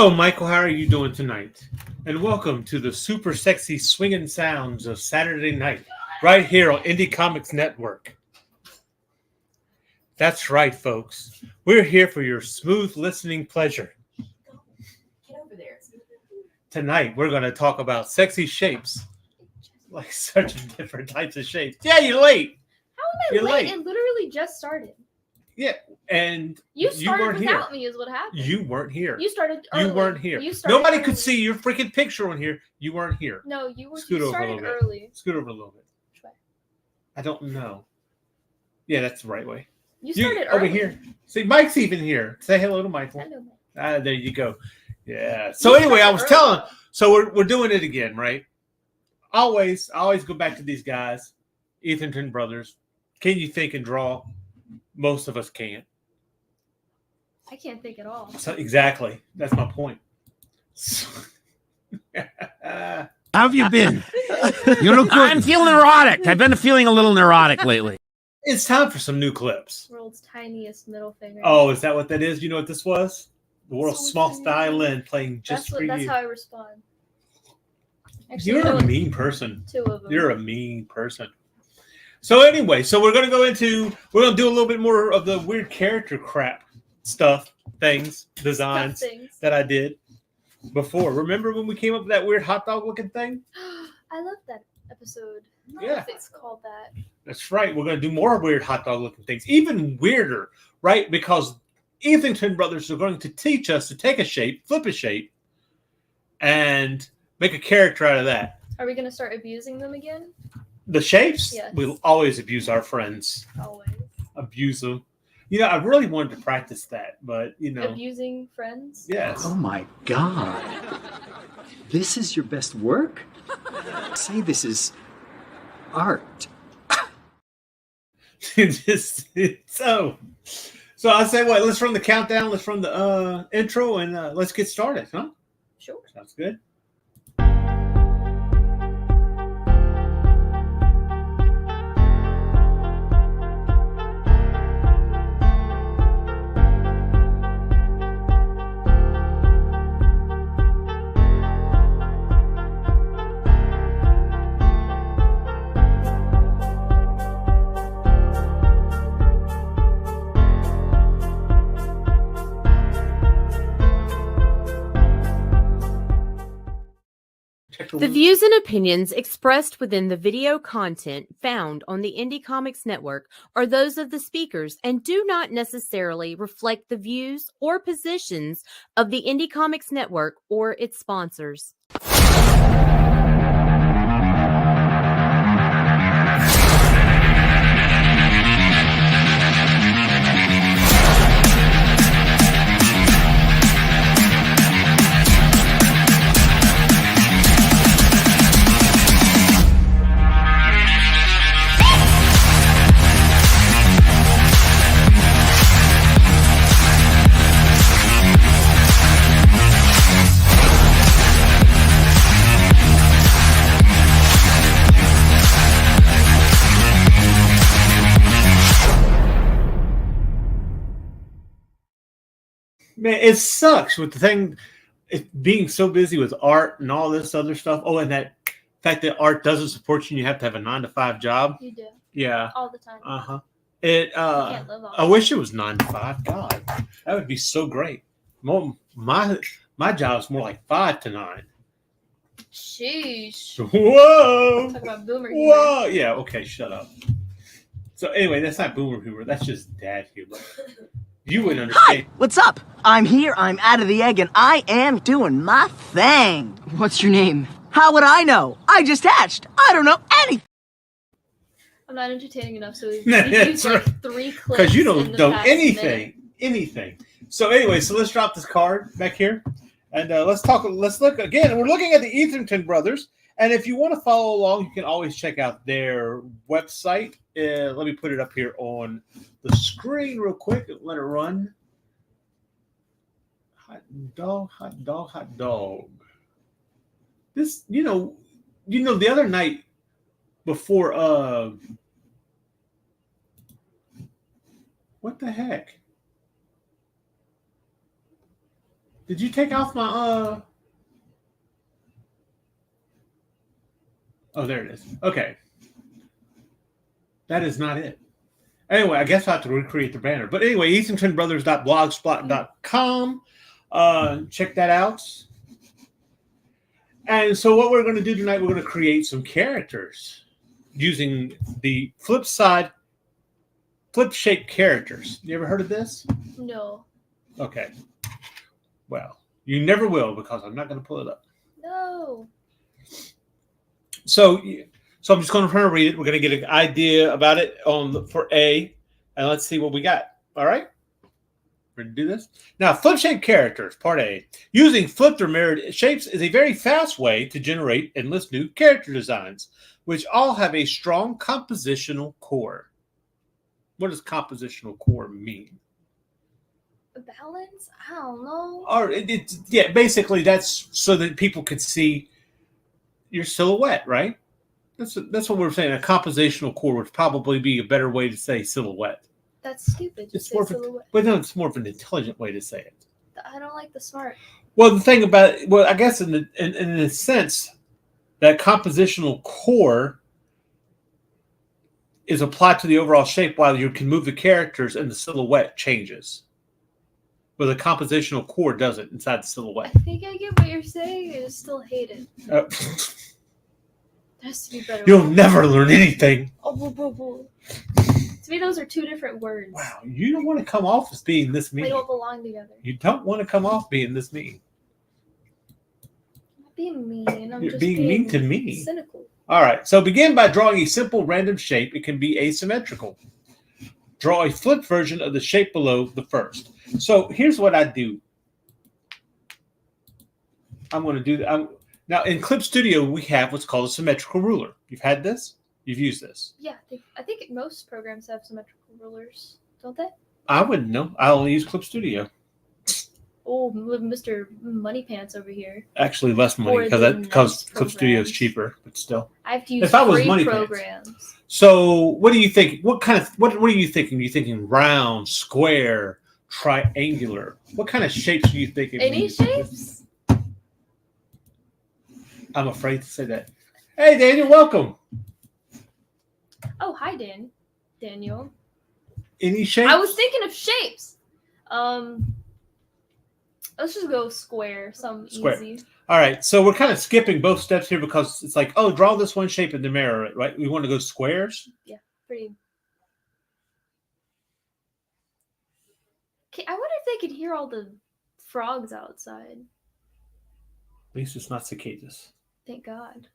Hello, Michael. How are you doing tonight? And welcome to the super sexy swinging sounds of Saturday night, right here on Indie Comics Network. That's right, folks. We're here for your smooth listening pleasure. Get over there. Tonight, we're going to talk about sexy shapes, like such different types of shapes. Yeah, you're late. How am I You're late? late. It literally just started. Yeah, and You started weren't without here. me is what happened. You weren't here. You started early. You weren't here. You started Nobody early. could see your freaking picture on here. You weren't here. No, you were. Scoot You over a started little bit. early. Scoot over a little bit. Which way? I don't know. Yeah, that's the right way. You started over early. here. See, Mike's even here. Say hello to Michael. Hello. There you go. Yeah. So anyway, I was telling. So we're doing it again, right? I always go back to these guys, Etherington brothers. Can you think and draw? Most of us can't. I can't think at all. So exactly. That's my point. How have you been? You look good. I'm feeling neurotic. I've been feeling a little neurotic lately. It's time for some new clips. World's tiniest middle finger. Oh, is that what that is? You know what this was? The world's So smallest tiny. violin playing just for That's you. how I respond. Actually, You're no, a mean person. two of them. You're a mean person. So anyway, we're going to do a little bit more of the weird character crap stuff, things, designs things. that I did before. Remember when we came up with that weird hot dog looking thing? I love that episode. I don't know Yeah. if it's called that. That's right. We're going to do more weird hot dog looking things, even weirder, right? Because Etherington brothers are going to teach us to take a shape, flip a shape, and make a character out of that. Are we gonna start abusing them again? The shapes? Yes. We'll always abuse our friends. Always. Abuse them. You know, I really wanted to practice that, but, you know. Abusing friends? Yes. Oh my God. This is your best work? Say this is art. So I say, what? Let's run the countdown. Let's run the intro, and let's get started, huh? Sure. Sounds good. The views and opinions expressed within the video content found on the Indie Comics Network are those of the speakers and do not necessarily reflect the views or positions of the Indie Comics Network or its sponsors. Man, it sucks with the thing, being so busy with art and all this other stuff. Oh, and that fact that art doesn't support you and you have to have a 9-to-5 job. You do. Yeah. All the time. Uh-huh. You can't live on I wish it was 9-to-5. God, that would be so great. My job's more like 5 to 9. Sheesh. Whoa. Talk about boomer humor. Whoa. Yeah, okay, shut up. So anyway, that's not boomer humor. That's just dad humor. You wouldn't understand. Hi, what's up? I'm here, I'm out of the egg, and I am doing my thing. What's your name? How would I know? I just hatched. I don't know anything. I'm not entertaining enough, so we've That's used right. like 3 clips. Because you in don't the know past anything. minute. Anything. So anyway, so let's drop this card back here. And let's look again. We're looking at the Etherington brothers. And if you want to follow along, you can always check out their website. Let me put it up here on the screen real quick and let it run. Hot dog, hot dog, hot dog. This, the other night before, what the heck? Did you take off my Oh, there it is. Okay. That is not it. Anyway, I guess I have to recreate the banner. But anyway, etheringtonbrothers.blogspot.com. Check that out. And so what we're going to do tonight, we're going to create some characters using the flip shape characters. You ever heard of this? No. Okay. Well, you never will because I'm not going to pull it up. No. So I'm just going to read it. We're going to get an idea about it for A, and let's see what we got. All right? We're going to do this. Now, flip shape characters, part A. Using flipped or mirrored shapes is a very fast way to generate endless new character designs, which all have a strong compositional core. What does compositional core mean? Balance? I don't know. Or basically that's so that people could see your silhouette, right? That's what we're saying. A compositional core would probably be a better way to say silhouette. That's stupid. It's more it's more of an intelligent way to say it. I don't like the smart. Well, the thing about it, I guess in a sense, that compositional core is applied to the overall shape while you can move the characters and the silhouette changes. But the compositional core doesn't inside the silhouette. I think I get what you're saying. I just still hate it. There has to be better. You'll never learn anything. Oh, To me, those are two different words. Wow, you don't want to come off as being this mean. They don't belong together. You don't want to come off being this mean. I'm not being mean. You're just being mean to me. Cynical. All right, so begin by drawing a simple random shape. It can be asymmetrical. Draw a flipped version of the shape below the first. So here's what I do. I'm going to do that. Now, in Clip Studio, we have what's called a symmetrical ruler. You've had this? You've used this? Yeah, I think most programs have symmetrical rulers, don't they? I wouldn't know. I only use Clip Studio. Oh, Mr. Money Pants over here. Actually, less money because Clip Studio is cheaper, but still. I have to use free programs. So, what do you think? What are you thinking? Are you thinking round, square, triangular? What kind of shapes are you thinking? Any shapes? I'm afraid to say that. Hey, Daniel, welcome. Oh, hi, Daniel. Any shapes? I was thinking of shapes. Let's just go square. Square. Easy. All right, so we're kind of skipping both steps here because it's like, oh, draw this one shape and then mirror it, right? We want to go squares. Yeah, pretty. I wonder if they could hear all the frogs outside. At least it's not cicadas. Thank God.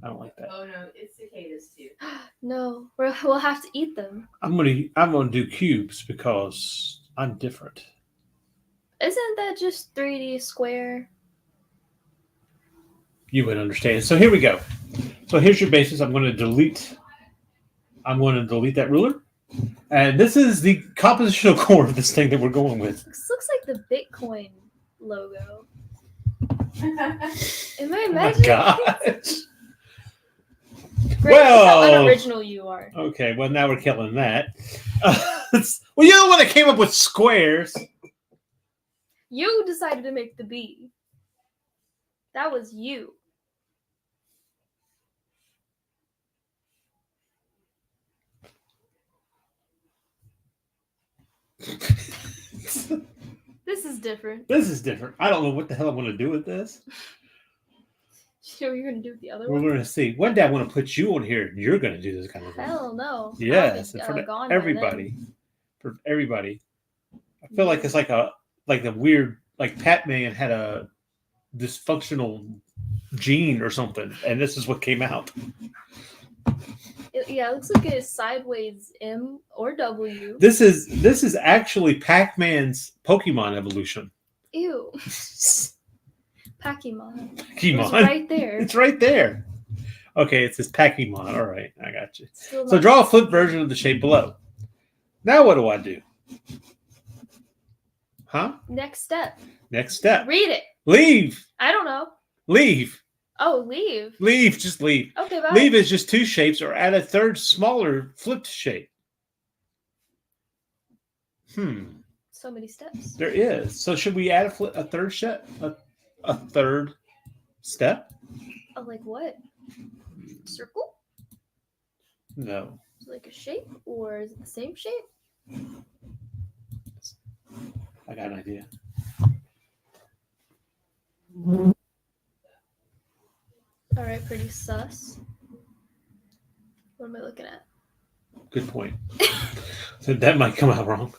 I don't like that. Oh no, it's cicadas too. No, we'll have to eat them. I'm gonna do cubes because I'm different. Isn't that just 3D square? You would understand. So here we go. So here's your basis. I'm going to delete that ruler. And this is the compositional core of this thing that we're going with. This looks like the Bitcoin logo. Am I Oh imagining? my gosh. Great, well, look how unoriginal you are. Okay, well now we're killing that. Well, you're the one that came up with squares. You decided to make the bee. That was you. This is different. This is different. I don't know what the hell I'm going to do with this. You know what you're going to do with the other We're one? going to see. One day I want to put you on here and you're going to do this kind of thing. Hell no. Yes, in front of everybody. For everybody. I feel like it's like a weird, like Pac-Man had a dysfunctional gene or something, and this is what came out. It looks like a sideways M or W. This is actually Pac-Man's Pokemon evolution. Ew. Pokemon. Pokemon. It's right there. It's right there. Okay, it says Pokemon. All right, I got you. So draw a flip version of the shape below. Now what do I do? Huh? Next step. Next step. Read it. Leave. I don't know. Leave. Oh, leave. Leave. Just leave. Okay, bye. Leave is just two shapes or add a third smaller flipped shape. So many steps. There is. So should we add a third step? A third step? Oh, like what? Circle? No. Is it like a shape, or is it the same shape? I got an idea. All right, pretty sus. What am I looking at? Good point. So that might come out wrong.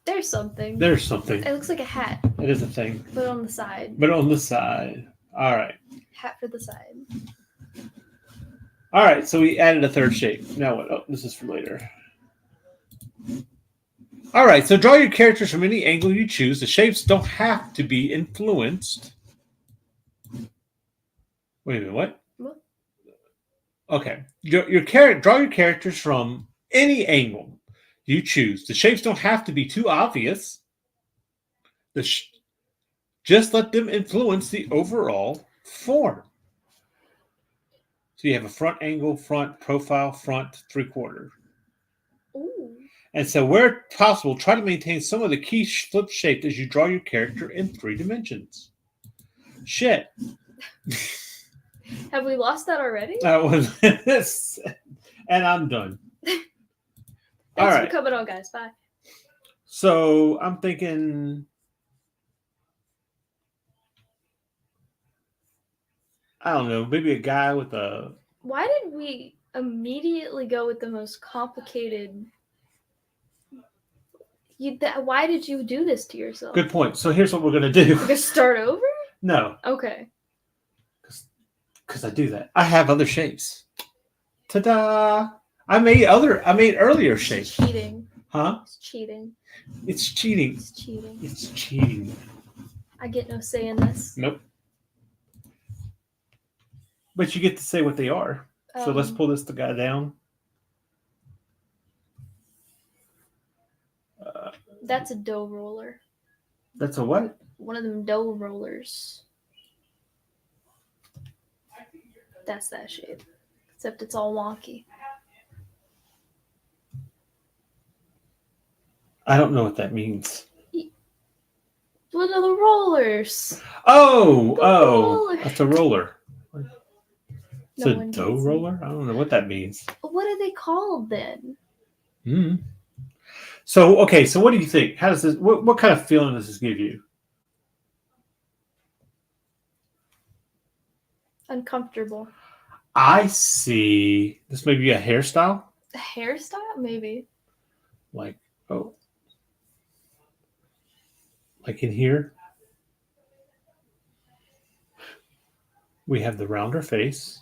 There's something. There's something. It looks like a hat, It is a thing. but on the side. But on the side. All right. Hat for the side. All right. So we added a third shape. Now what? Oh, this is for later. All right. So draw your characters from any angle you choose. The shapes don't have to be influenced. Wait a minute. What? What? Okay. Draw your characters from any angle you choose. The shapes don't have to be too obvious. Just let them influence the overall form. So you have a front angle, front profile, front three-quarter. Ooh. And so where possible, try to maintain some of the key flip shapes as you draw your character in 3 dimensions. Shit. Have we lost that already? That was and I'm done. Thanks All right. for coming on, guys. Bye. So I'm thinking, I don't know, maybe a guy with a... Why did we immediately go with the most complicated? Why did you do this to yourself? Good point. So here's what we're going to do. We're gonna start over? No, Okay. because I do that. I have other shapes. Ta-da! I made earlier shapes. Cheating. Huh? It's cheating. It's cheating. It's cheating. It's cheating. I get no say in this. Nope. But you get to say what they are. So let's pull this guy down. That's a dough roller. That's a what? One of them dough rollers. That's that shape. Except it's all wonky. I don't know what that means. What are the rollers? Oh, roller. that's a roller. It's No a one dough can see. roller? I don't know what that means. What are they called then? Hmm. So, okay, so what do you think? How does this, what kind of feeling does this give you? Uncomfortable. I see this may be a hairstyle. A hairstyle? Maybe. Like, oh. Like in here. We have the rounder face.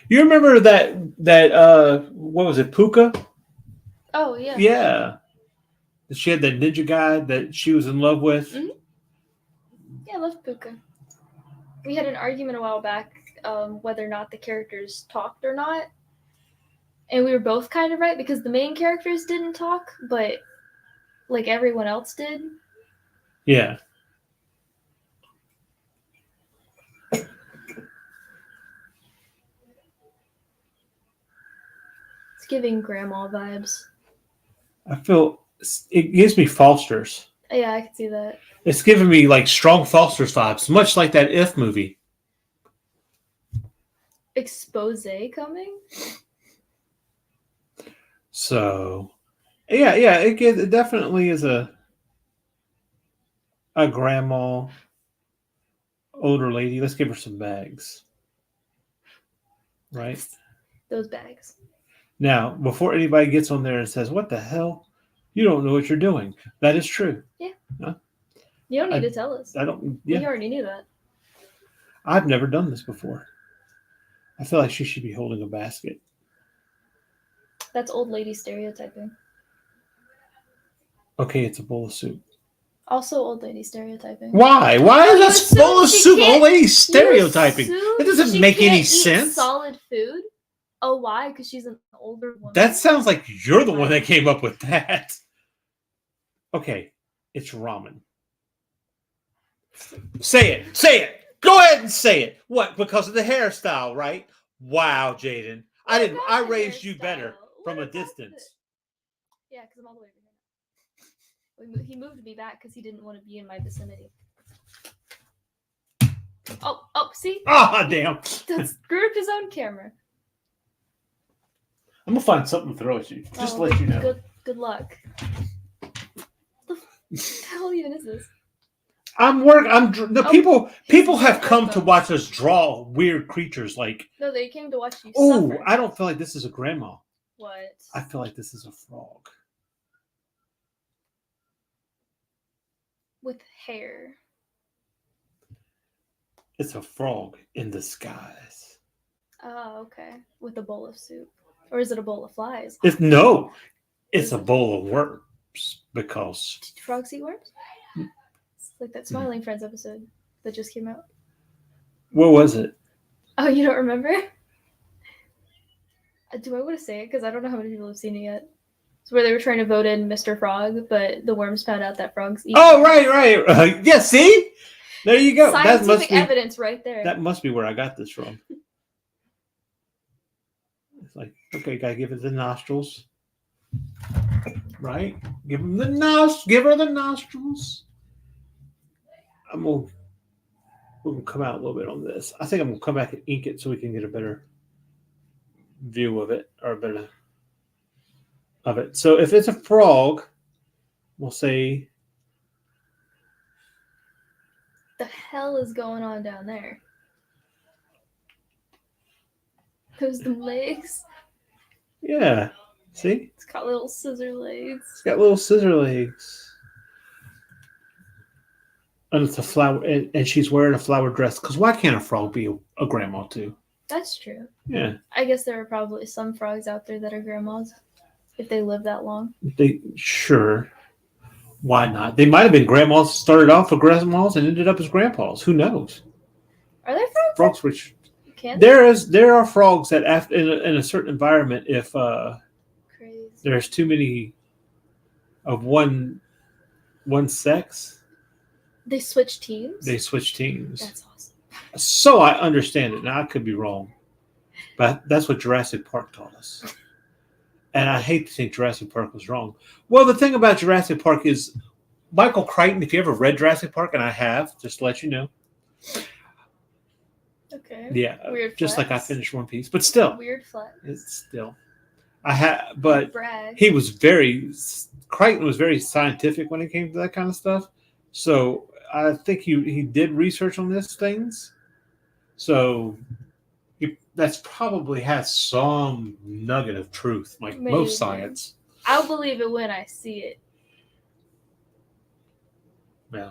You remember that what was it, Puka? Oh, yeah. Yeah. She had that ninja guy that she was in love with. Mhm. Yeah, I love Puka. We had an argument a while back whether or not the characters talked or not. And we were both kind of right because the main characters didn't talk, but like everyone else did. Yeah. It's giving grandma vibes. I feel it gives me Foster's. Yeah, I can see that. It's giving me like strong Foster's vibes, much like that If movie. Expose coming? So, yeah, it definitely is a grandma, older lady. Let's give her some bags, right? Those bags. Now, before anybody gets on there and says, "What the hell? You don't know what you're doing," that is true. Yeah. Huh? You don't need to tell us. I don't. We Yeah, already knew that. I've never done this before. I feel like she should be holding a basket. That's old lady stereotyping. Okay, it's a bowl of soup. Also old lady stereotyping. Why? Why You is that bowl of assume she soup can't- always stereotyping? You It doesn't she make any can't eat sense. Solid food. Oh, why? Because she's an older woman. That sounds like you're the one that came up with that. Okay, it's ramen. Say it. Say it. Go ahead and say it. What? Because of the hairstyle, right? Wow, Jaden. I didn't. I raised you better from a distance. Yeah, because I'm all the way over here. He moved me back because he didn't want to be in my vicinity. Oh, see? Ah, damn. That screwed up his own camera. I'm gonna find something to throw at you. Just to let you know. Good luck. What the hell even is this? People have come to watch us draw weird creatures like. No, they came to watch you suffer. I don't feel like this is a grandma. What? I feel like this is a frog. With hair. It's a frog in disguise. Oh, okay. With a bowl of soup. Or is it a bowl of flies? It's a bowl of worms because... Did frogs eat worms? It's like that Smiling Friends episode that just came out. What was it? Oh, you don't remember? Do I want to say it? Because I don't know how many people have seen it yet. It's where they were trying to vote in Mr. Frog, but the worms found out that frogs eat. Oh, right. Yeah, see? There you go. Scientific evidence right there. That must be where I got this from. It's like, okay, gotta give it the nostrils. Right? Give her the nostrils. We're gonna come out a little bit on this. I think I'm gonna come back and ink it so we can get a better view of it, or a better of it. So if it's a frog, we'll say, the hell is going on down there? Those the legs. Yeah. See? It's got little scissor legs. It's got little scissor legs. And it's a flower, and she's wearing a flower dress. Because why can't a frog be a grandma too? That's true. Yeah. I guess there are probably some frogs out there that are grandmas, if they live that long. Sure. Why not? They might have been grandmas, started off with grandmas and ended up as grandpas. Who knows? Are there frogs? Frogs which Can there are frogs that after in a certain environment, if Crazy. There's too many of one sex, they switch teams. That's awesome. So I understand it. Now I could be wrong, but that's what Jurassic Park taught us. And I hate to think Jurassic Park was wrong. Well, the thing about Jurassic Park is Michael Crichton, if you ever read Jurassic Park, and I have, just to let you know. Okay. Yeah. Weird just flex. like I finished One Piece. But still. Weird flex. It's still. But Brag. Crichton was very scientific when it came to that kind of stuff. So I think he did research on these things. So that's probably has some nugget of truth, like Maybe. most science. I'll believe it when I see it. Yeah.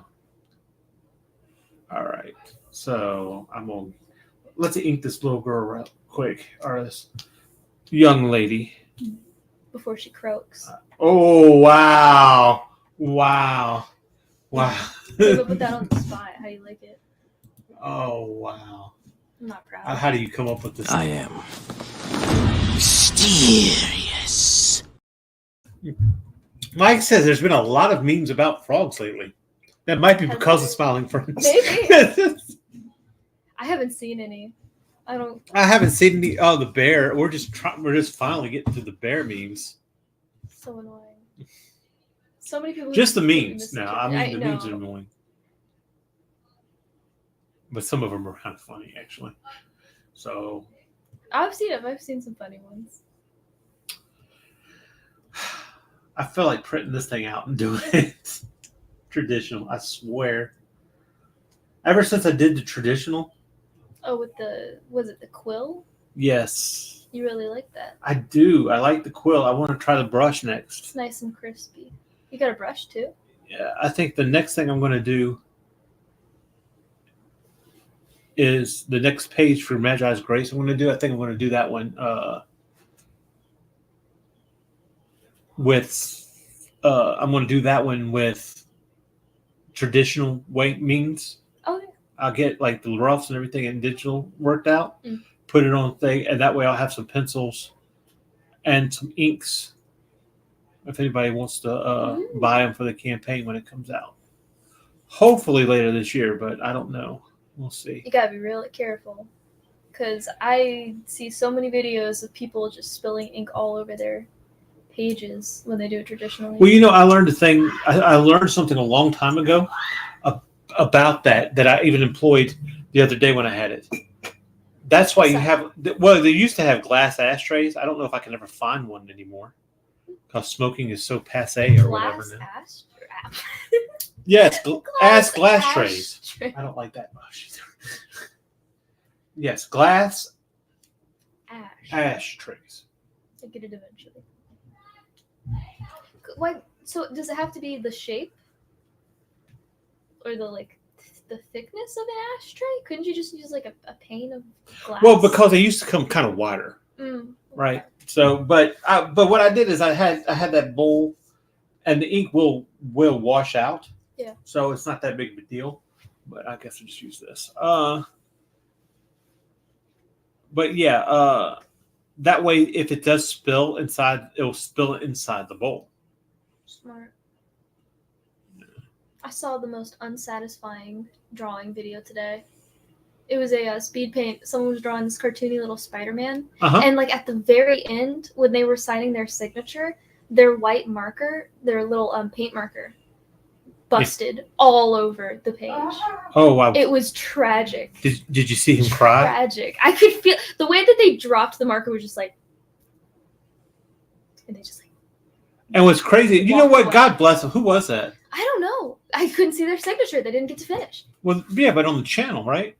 All right. So let's ink this little girl real quick, or this young lady. Before she croaks. Oh, wow. Maybe put that on the spot. How you like it? Oh, wow. I'm not proud. How do you come up with this? I am mysterious. Mike says there's been a lot of memes about frogs lately. That might be because of Smiling Friends. Maybe. I haven't seen any. I haven't seen any. Oh, the bear. We're just finally getting to the bear memes. So annoying. So many people. Just the memes. Now, the memes are annoying. But some of them are kind of funny, actually. So. I've seen them. I've seen some funny ones. I feel like printing this thing out and doing it traditional. I swear. Ever since I did the traditional. Oh, was it the quill? Yes. You really like that? I do. I like the quill. I want to try the brush next. It's nice and crispy. You got a brush too? Yeah, I think the next thing I'm going to do is the next page for Magi's Grace. I think I'm going to do that one with traditional weight means. Oh yeah. I'll get like the roughs and everything in digital worked out, put it on thing, and that way I'll have some pencils and some inks if anybody wants to buy them for the campaign when it comes out. Hopefully later this year, but I don't know. We'll see. You gotta be really careful. Because I see so many videos of people just spilling ink all over their pages when they do it traditionally. Well, I learned a thing. I learned something a long time ago about that I even employed the other day when I had it. That's why you have. Well, they used to have glass ashtrays. I don't know if I can ever find one anymore because smoking is so passe or whatever now. Yes, glass trays. I don't like that much. Yes, glass ashtrays. I get it eventually. Why? So does it have to be the shape or the thickness of an ashtray? Couldn't you just use like a pane of glass? Well, because they used to come kind of wider, right? So, but what I did is I had that bowl, and the ink will wash out. Yeah. So it's not that big of a deal. But I guess I'll just use this. But yeah, that way if it does spill inside, it'll spill it inside the bowl. Smart. I saw the most unsatisfying drawing video today. It was a speed paint. Someone was drawing this cartoony little Spider-Man. And at the very end, when they were signing their signature, their white marker, their little paint marker, busted all over the page. Oh wow! It was tragic. Did you see him cry? Tragic. I could feel the way that they dropped the marker was just like, and they just like. And what's crazy, you know what? Away. God bless them. Who was that? I don't know. I couldn't see their signature. They didn't get to finish. Well, yeah, but on the channel, right?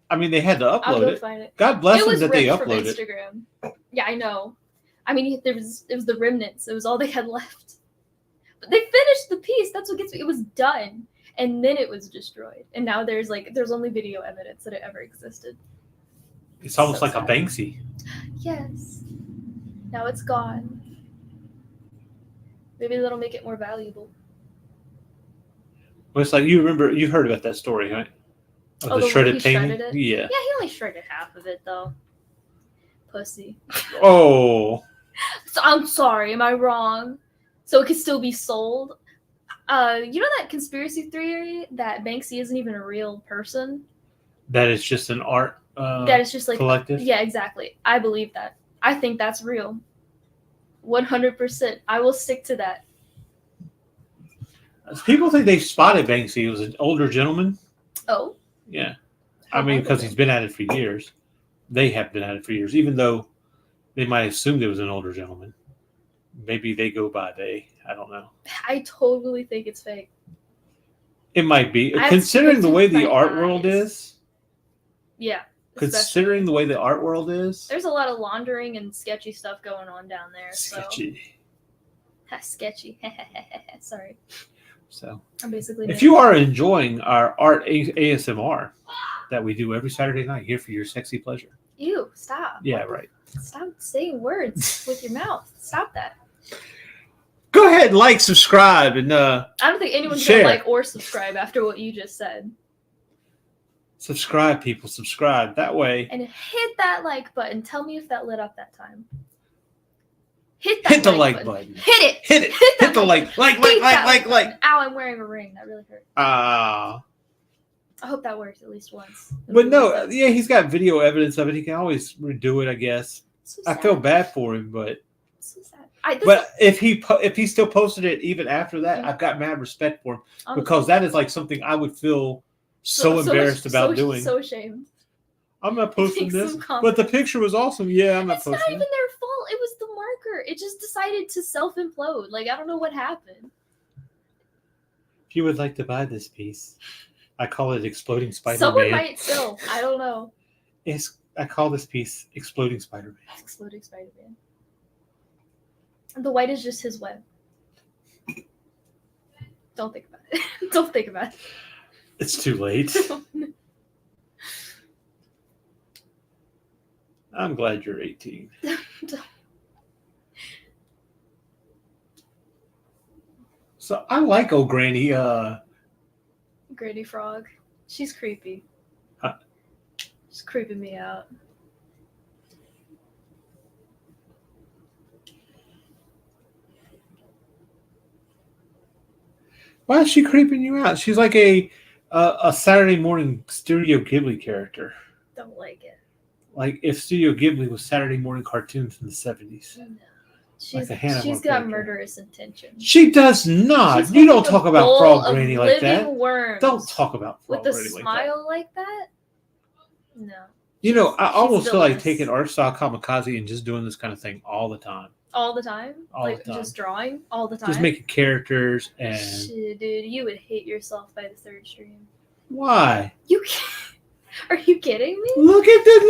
I mean, they had to upload I'll go it. Find it. God bless them was that they ripped from uploaded Instagram. Yeah, I know. I mean, it was the remnants. It was all they had left. But they finished the piece. That's what gets me. It was done, and then it was destroyed. And now there's only video evidence that it ever existed. It's almost So like sad. a Banksy. Yes. Now it's gone. Maybe that'll make it more valuable. Well, it's like you heard about that story, right? Of the shredded painting. Shredded it? Yeah. Yeah, he only shredded half of it though. Pussy. Oh. So I'm sorry. Am I wrong? So it could still be sold. You know that conspiracy theory that Banksy isn't even a real person? That is just an art. That is just collective. Yeah, exactly. I believe that. I think that's real. 100%. I will stick to that. People think they spotted Banksy. He was an older gentleman. Oh. Yeah. I mean, because he's been at it for years. They have been at it for years, even though they might have assumed it was an older gentleman. Maybe they go by they. I don't know. I totally think it's fake. It might be. Considering the way the art world is. Yeah. Considering the way the art world is. There's a lot of laundering and sketchy stuff going on down there. Sketchy. So. Sketchy. Sorry. So. I'm basically. If you are enjoying our art ASMR that we do every Saturday night here for your sexy pleasure. Ew, stop. Yeah, right. Stop saying words with your mouth. Stop that. Go ahead, like, subscribe, and I don't think anyone's share. gonna like or subscribe after what you just said. Subscribe, people. Subscribe. That way. And hit that like button. Tell me if that lit up that time. Hit the like button. Hit it. Hit it. Hit the like. Like. Ow, I'm wearing a ring. That really hurt. I hope that works at least once. But no, yeah, he's got video evidence of it. He can always redo it, I guess. So I feel bad for him, but. So sad. But if he still posted it even after that, I've got mad respect for him because that is like something I would feel so embarrassed about doing. So ashamed. I'm not posting this, but the picture was awesome. Yeah, I'm not posting it. It's not even their fault. It was the marker. It just decided to self-implode. Like, I don't know what happened. If you would like to buy this piece, I call it Exploding Spider-Man. Someone might still. I don't know. I call this piece Exploding Spider-Man. Exploding Spider-Man. The white is just his web. Don't think about it. Don't think about it. It's too late. I'm glad you're 18. So I like old Granny. Granny Frog. She's creepy. Huh? She's creeping me out. Why is she creeping you out? She's like a A Saturday morning Studio Ghibli character. Don't like it. Like if Studio Ghibli was Saturday morning cartoons in the 70s. No. Like a Hannah She's Montana got character. murderous intentions. She does not. She's You don't like a talk about bowl Frog of Granny like that. living worms Don't talk about Frog with a Granny like that. smile like that. No. You know, I almost feel like villainous. taking art style kamikaze and just doing this kind of thing all the time. All the time? All like the time. just drawing all the time? Just making characters and Shit, dude, you would hate yourself by the third stream. why? You can't. Are you kidding me? Look at this!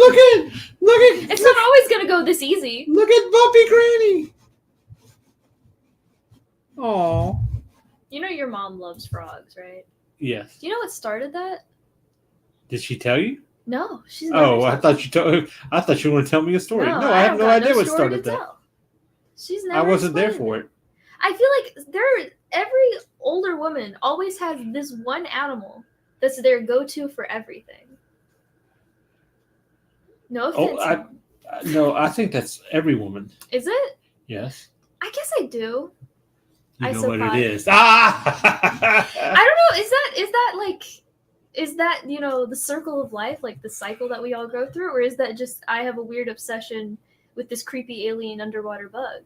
Look at! It's not always gonna go this easy. Look at Bumpy Granny. Oh. You know your mom loves frogs, right? Yes. Do you know what started that? Did she tell you? No, she's never Oh, I told thought you told. I thought you were going to tell me a story. No, I have don't no got idea what story started to that. tell. She's I never. wasn't there explained for it. it. I feel like every older woman always has this one animal that's their go-to for everything. No offense. Oh, no, I think that's every woman. Is it? Yes. I guess I do. You I know what survived. it is. Ah! I don't know. Is that the circle of life, like the cycle that we all go through, or is that just I have a weird obsession with this creepy alien underwater bug?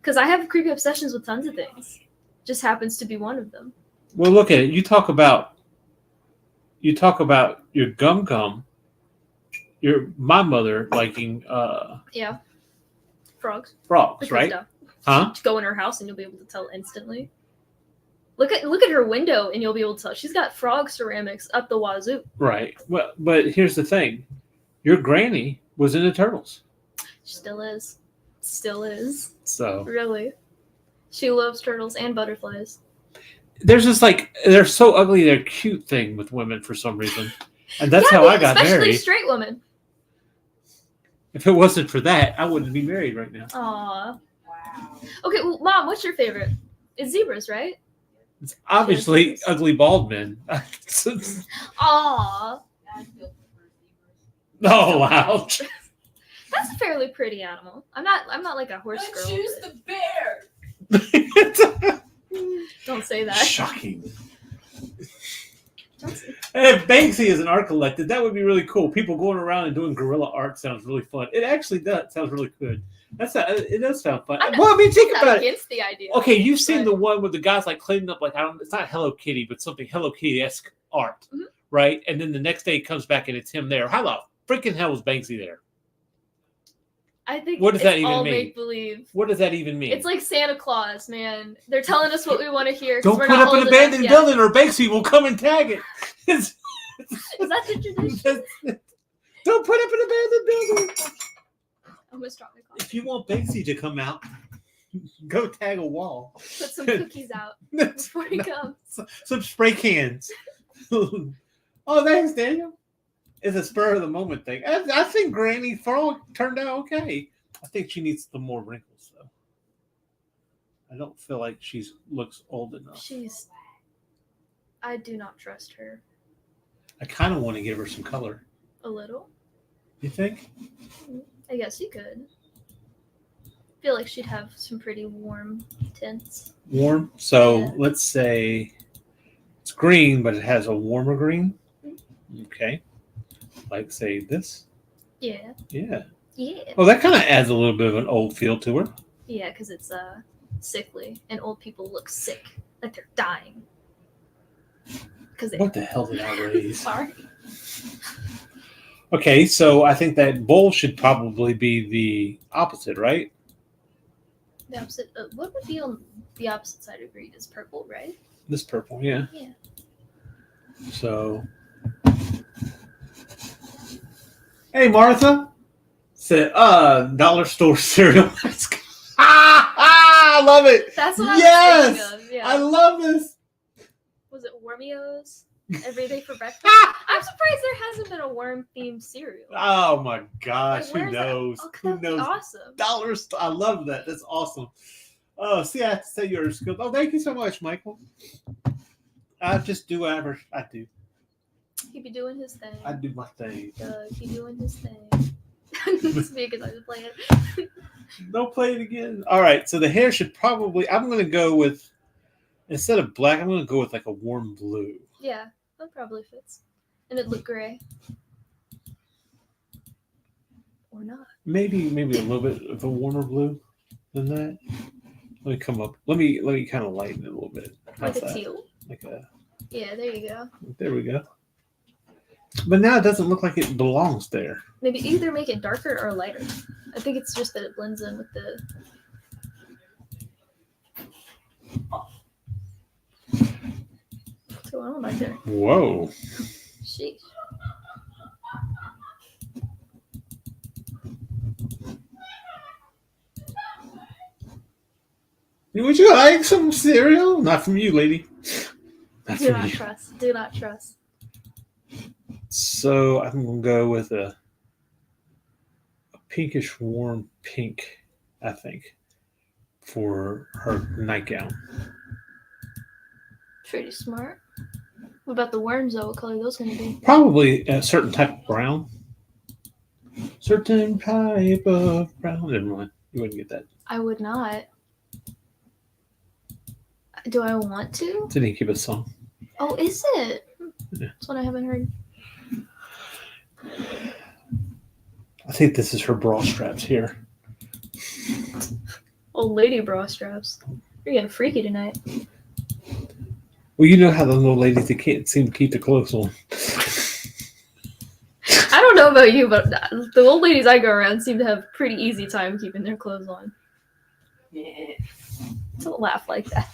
Because I have creepy obsessions with tons of things. Just happens to be one of them. Well, look at it. You talk about your gum. My mother liking Yeah. Frogs. frogs, right? Bethesda. Huh? Go in her house and you'll be able to tell instantly. Look at her window and you'll be able to tell. She's got frog ceramics up the wazoo. Right. Well, but here's the thing. Your granny was into turtles. She still is. Still is. So Really. She loves turtles and butterflies. there's this they're so ugly they're cute thing with women for some reason. And that's how I got especially married. straight women. If it wasn't for that, I wouldn't be married right now. Aw. Okay, well, Mom, what's your favorite? It's zebras, right? It's obviously Yes. ugly bald men. Aw. Oh wow. That's a fairly pretty animal. I'm not like a horse girl. Choose but- the bear. Don't say that. Shocking. Don't say- And if Banksy is an art collector, that would be really cool. People going around and doing guerrilla art sounds really fun. It actually does. Sounds really good. It does sound fun. I'm Well, I mean, think I'm about not it. against the idea. Okay, you've seen but- the one with the guys cleaning up it's not Hello Kitty, but something Hello Kitty-esque art, Mhm. right? And then the next day he comes back and it's him there. How the freaking hell is Banksy there? I think What does it's that even all mean? make believe. What does that even mean? It's like Santa Claus, man. They're telling us what we want to hear. 'cause Don't we're put not up an old abandoned enough yet. building or Banksy will come and tag it. Is that the tradition? Don't put up an abandoned building. I'm gonna drop my coffee. If you want Banksy to come out, go tag a wall. Put some cookies out before he comes. Some spray cans. Oh, thanks, Daniel. It's a spur of the moment thing. I think Granny Frog turned out okay. I think she needs some more wrinkles, though. I don't feel like she looks old enough. I do not trust her. I kind of want to give her some color. A little. You think? I guess you could. I feel like she'd have some pretty warm tints. Warm. So Yeah. let's say it's green, but it has a warmer green. Okay. Like say this. Yeah. Yeah. Yeah. Well, that kind of adds a little bit of an old feel to her. Yeah, because it's sickly, and old people look sick, like they're dying. Because they. What the hell did I raise? Sorry. Okay, so I think that bowl should probably be the opposite, right? The opposite. What would be on the opposite side of green? Is purple, right? This purple, yeah. Yeah. So, hey Martha, said dollar store cereal. I love it. That's what Yes! I was thinking of. Yeah. I love this. Was it Wormios? Every day for breakfast? I'm surprised there hasn't been a worm-themed cereal. Oh my gosh, Like, where's who that? knows? Oh, Who that'd be knows? awesome. Dollar store. I love that. That's awesome. Oh, see, I have to say you're skilled. Oh, thank you so much, Michael. I just do whatever I do. He be doing his thing. I do my thing. He doing his thing. It's me because I just play it. Don't play it again. All right, so the hair should probably. I'm going to go with instead of black. I'm going to go with like a warm blue. Yeah. That probably fits. And it looked gray. Or not. Maybe a little bit of a warmer blue than that. Let me come up. Let me kind of lighten it a little bit. Like a teal. Like a. Yeah, there you go. There we go. But now it doesn't look like it belongs there. Maybe either make it darker or lighter. I think it's just that it blends in with the. What's going on back there? Whoa. Sheesh. Would you like some cereal? Not from you, lady. Not Do from not you. trust. Do not trust. So I'm gonna go with a pinkish warm pink, I think, for her nightgown. Pretty smart. What about the worms, though? What color are those going to be? Probably a certain type of brown. Certain type of brown. Never mind. You wouldn't get that. I would not. Do I want to? Didn't he give a song? Oh, is it? Yeah. That's one I haven't heard. I think this is her bra straps here. Old lady bra straps. You're getting freaky tonight. Well, you know how the little ladies, they can't seem to keep the clothes on. I don't know about you, but the old ladies I go around seem to have pretty easy time keeping their clothes on. Yeah. Don't laugh like that.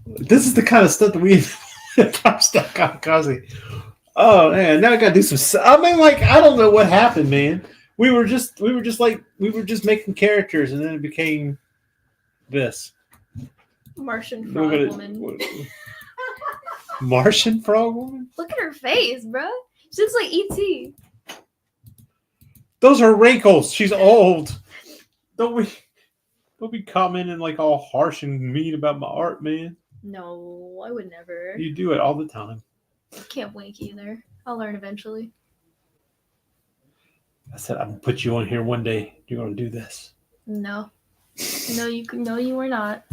This is the kind of stuff that we stuck kamikaze. Oh man, now I gotta do some. I mean, like, I don't know what happened, man. We were just making characters, and then it became this Martian frog woman. Martian frog woman. Look at her face, bro. She looks like E.T. Those are wrinkles. She's old. Don't be commenting like all harsh and mean about my art, man. No, I would never. You do it all the time. I can't wink either. I'll learn eventually. I said I'm gonna put you on here one day. You're gonna do this. No, you are not.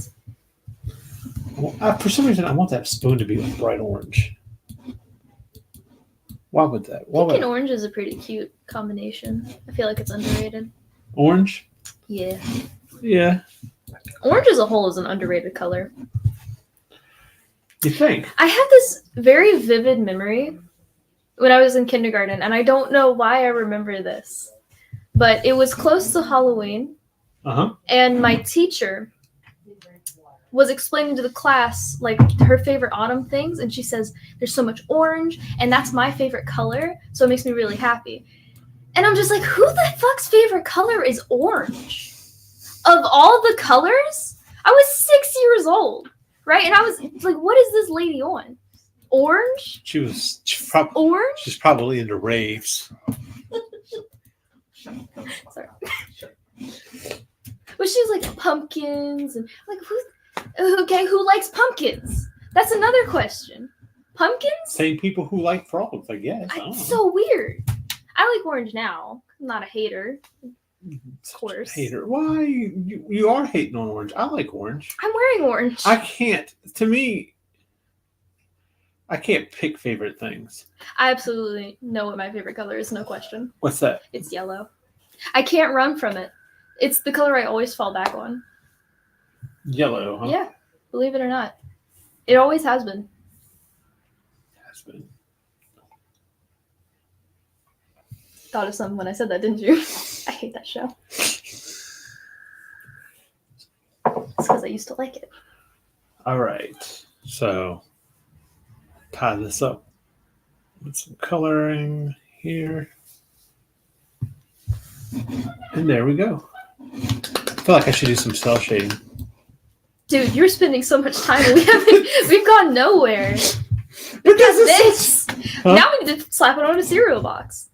Well, for some reason, I want that spoon to be like bright orange. Why would that? Pink and orange is a pretty cute combination. I feel like it's underrated. Orange? Yeah. Yeah. Orange as a whole is an underrated color. You think? I have this very vivid memory when I was in kindergarten, and I don't know why I remember this, but it was close to Halloween, and my teacher was explaining to the class like her favorite autumn things, and she says there's so much orange, and that's my favorite color, so it makes me really happy. And I'm just like, who the fuck's favorite color is orange? Of all the colors, I was 6 years old, right? And I was like, what is this lady on? Orange? She's probably into raves. Sorry. But she was like pumpkins and like who likes pumpkins? That's another question. Pumpkins? Same people who like frogs, I guess. It's so weird. I like orange now. I'm not a hater. Of course. Hater. Why? You are hating on orange. I like orange. I'm wearing orange. I can't. To me, I can't pick favorite things. I absolutely know what my favorite color is, no question. What's that? It's yellow. I can't run from it. It's the color I always fall back on. Yellow, huh? Yeah, believe it or not. It always has been. Has been. Thought of something when I said that, didn't you? I hate that show. It's because I used to like it. All right. So, tie this up with some coloring here. And there we go. I feel like I should do some cell shading. Dude, you're spending so much time and we've gone nowhere. Look at this. Huh? Now we need to slap it on a cereal box.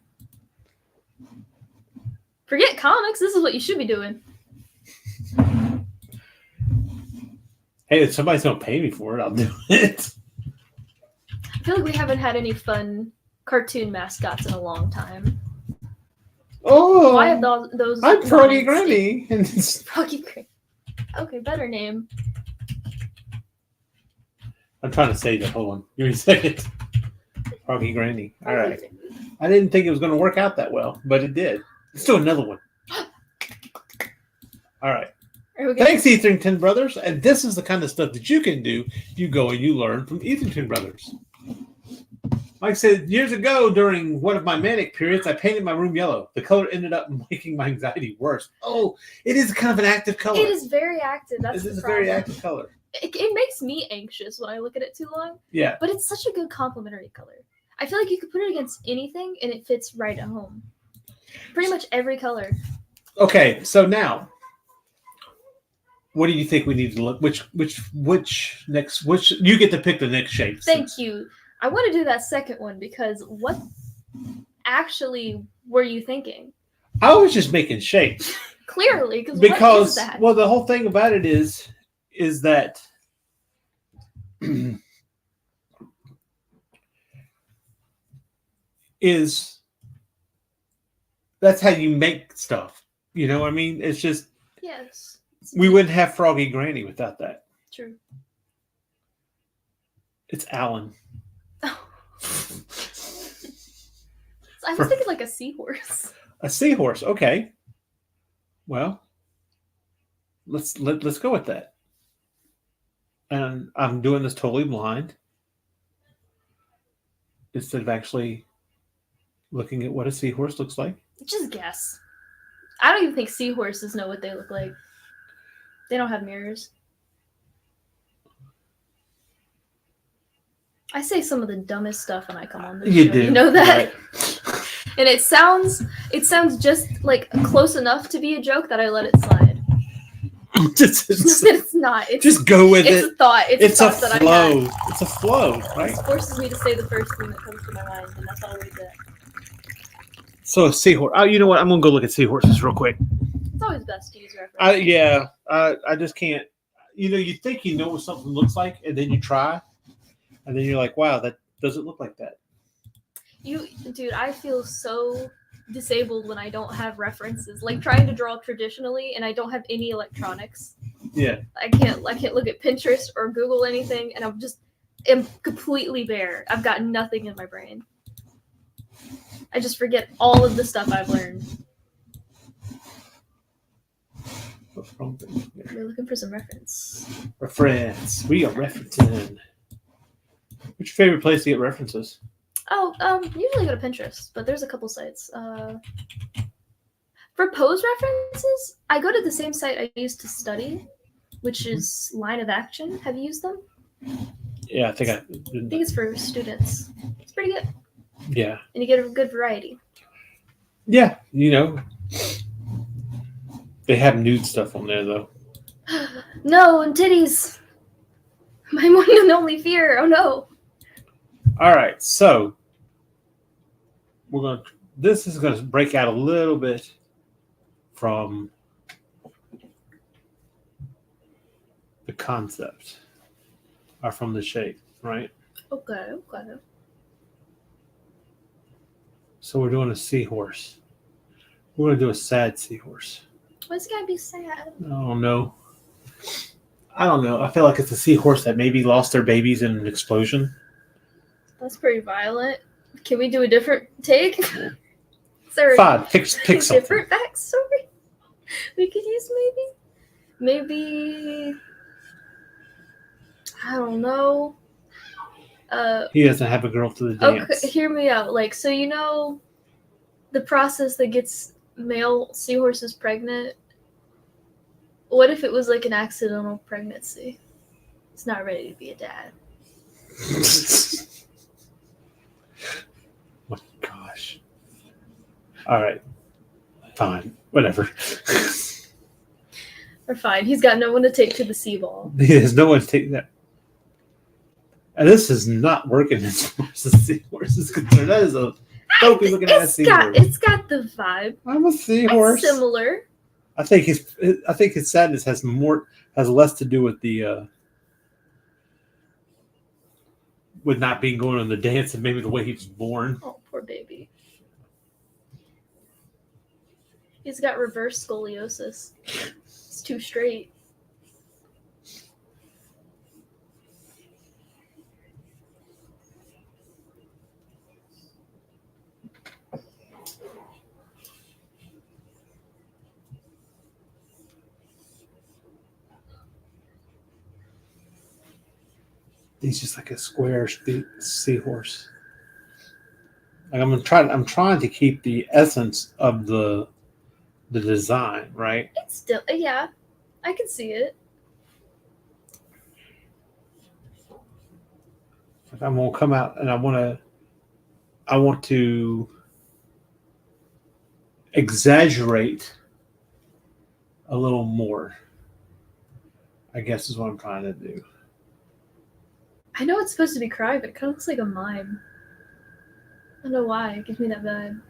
Forget comics. This is what you should be doing. Hey, if somebody's going to pay me for it, I'll do it. I feel like we haven't had any fun cartoon mascots in a long time. Oh, why have those I'm Froggy Granny. Froggy Granny. Okay, better name. I'm trying to say that. Hold on. Give me a second. Froggy Granny. All right. I didn't think it was going to work out that well, but it did. Let's do another one. All right. Thanks, Etherington Brothers. And this is the kind of stuff that you can do. You go and you learn from Etherington Brothers. Like I said, years ago, during one of my manic periods, I painted my room yellow. The color ended up making my anxiety worse. Oh, it is kind of an active color. It is very active. That's This is the a problem. very active color. It makes me anxious when I look at it too long. Yeah. But it's such a good complementary color. I feel like you could put it against anything and it fits right at home. Pretty much every color. Okay, so now, what do you think we need to look? Which you get to pick the next shape. Thank you. I want to do that second one because what actually were you thinking? I was just making shapes. Clearly, because what is that? Well, the whole thing about it is that that's how you make stuff. You know what I mean? It's just Yes. we wouldn't have Froggy Granny without that. True. It's Alan. I was thinking like a seahorse. A seahorse. Okay. Well, let's go with that. And I'm doing this totally blind instead of actually looking at what a seahorse looks like. Just guess. I don't even think seahorses know what they look like. They don't have mirrors. I say some of the dumbest stuff when I come on this show. Do. You know that? Right. And it sounds just like close enough to be a joke that I let it slide. It's not. It's just go with it. It's a thought. It's a thought that I had. It's a flow, right? It forces me to say the first thing that comes to my mind, and that's always it. So a seahorse. Oh, you know what? I'm gonna go look at seahorses real quick. It's always best to use reference. I just can't. You think you know what something looks like, and then you try, and then you're like, wow, that doesn't look like that. Dude, I feel so disabled when I don't have references. Like trying to draw traditionally, and I don't have any electronics. Yeah. I can't look at Pinterest or Google anything, and am completely bare. I've got nothing in my brain. I just forget all of the stuff I've learned. What's wrong with it? We're looking for some reference. Reference. We are referencing. What's your favorite place to get references? Usually go to Pinterest, but there's a couple sites. For pose references, I go to the same site I used to study, which is Line of Action. Have you used them? Yeah, I think I think it's for students. It's pretty good. Yeah. And you get a good variety. Yeah, they have nude stuff on there though. No, and titties. My one and only fear. Oh no. All right, so this is gonna break out a little bit from the concept or from the shape, right? Okay. So we're doing a seahorse. We're gonna do a sad seahorse. Why's it gotta be sad? I don't know. I feel like it's a seahorse that maybe lost their babies in an explosion. That's pretty violent. Can we do a different take? Is there Fine, pick something. different backstory we could use? Maybe I don't know. He doesn't have a girl to the dance. Okay, hear me out. Like, so the process that gets male seahorses pregnant. What if it was like an accidental pregnancy? It's not ready to be a dad. Oh my gosh. All right. Fine. Whatever. Or fine. He's got no one to take to the seaball. There's no one to take that. And this is not working as far as the seahorse is concerned. That is a dopey looking ass seahorse. It's got the vibe. I'm a seahorse. It's similar. I think his sadness has less to do with the with not being going on the dance and maybe the way he was born. Oh, poor baby. He's got reverse scoliosis. It's too straight. He's just like a square seahorse. Like I'm trying to keep the essence of the design, right? It's still, yeah, I can see it. Like I'm gonna come out and I want to exaggerate a little more, I guess is what I'm trying to do. I know it's supposed to be crying, but it kind of looks like a mime. I don't know why. It gives me that vibe.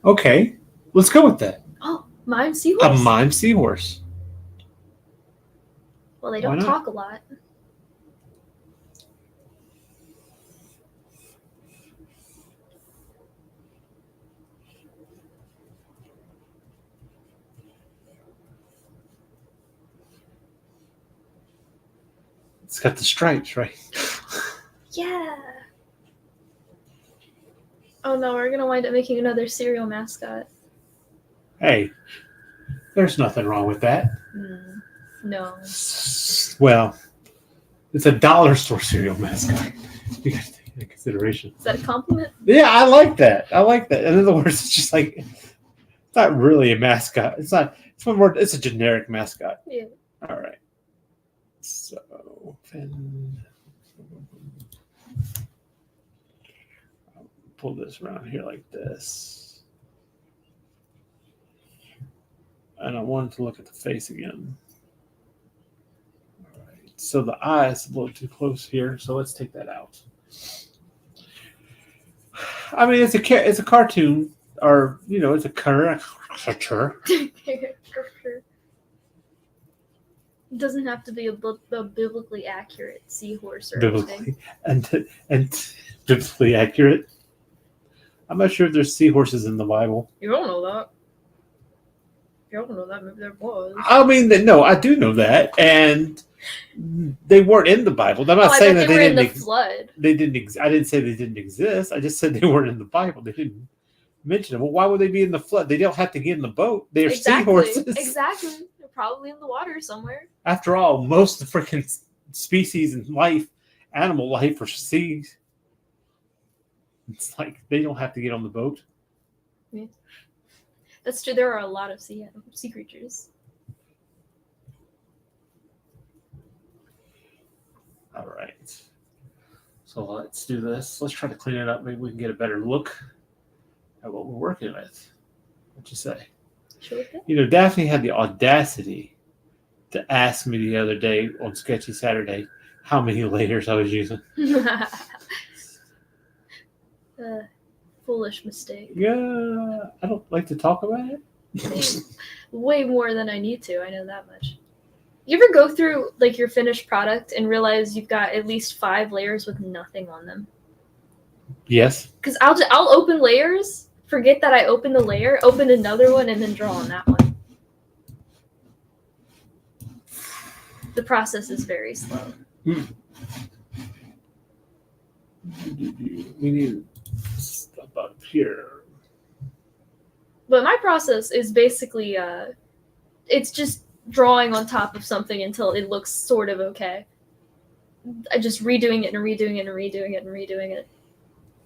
Okay, let's go with that. Oh, mime seahorse? A mime seahorse. Well, they Why don't not? talk a lot. It's got the stripes, right? Yeah. Oh no, we're gonna wind up making another cereal mascot. Hey, there's nothing wrong with that. No. Well, it's a dollar store cereal mascot. You got to take into consideration. Is that a compliment? Yeah, I like that. In other words, it's just like it's not really a mascot. It's not. It's one more. It's a generic mascot. Yeah. All right. So, I'll pull this around here like this, and I wanted to look at the face again. All right. So the eye is a little too close here. So let's take that out. I mean, it's a cartoon, or it's a caricature. It doesn't have to be a biblically accurate seahorse or Biblically anything. and biblically accurate. I'm not sure if there's seahorses in the Bible. You don't know that. You don't know that. Maybe there was. I mean, no, I do know that, and they weren't in the Bible. I'm not saying that they were didn't. in the flood. They didn't. I didn't say they didn't exist. I just said they weren't in the Bible. They didn't mention them. Well, why would they be in the flood? They don't have to get in the boat. They're seahorses. Exactly. They're probably in the water somewhere. After all, most of the freaking species and animal life, are seas. It's like they don't have to get on the boat. Yeah. That's true. There are a lot of sea creatures. All right. So let's do this. Let's try to clean it up. Maybe we can get a better look at what we're working with. What you say? Sure. Daphne had the audacity to ask me the other day on Sketchy Saturday how many layers I was using. Foolish mistake. Yeah, I don't like to talk about it. Way more than I need to. I know that much. You ever go through like your finished product and realize you've got at least 5 layers with nothing on them? Yes. Because I'll open layers, forget that I opened the layer, open another one, and then draw on that one. The process is very slow. We need stuff up here. But my process is basically, it's just drawing on top of something until it looks sort of okay. I just redoing it and redoing it and redoing it and redoing it.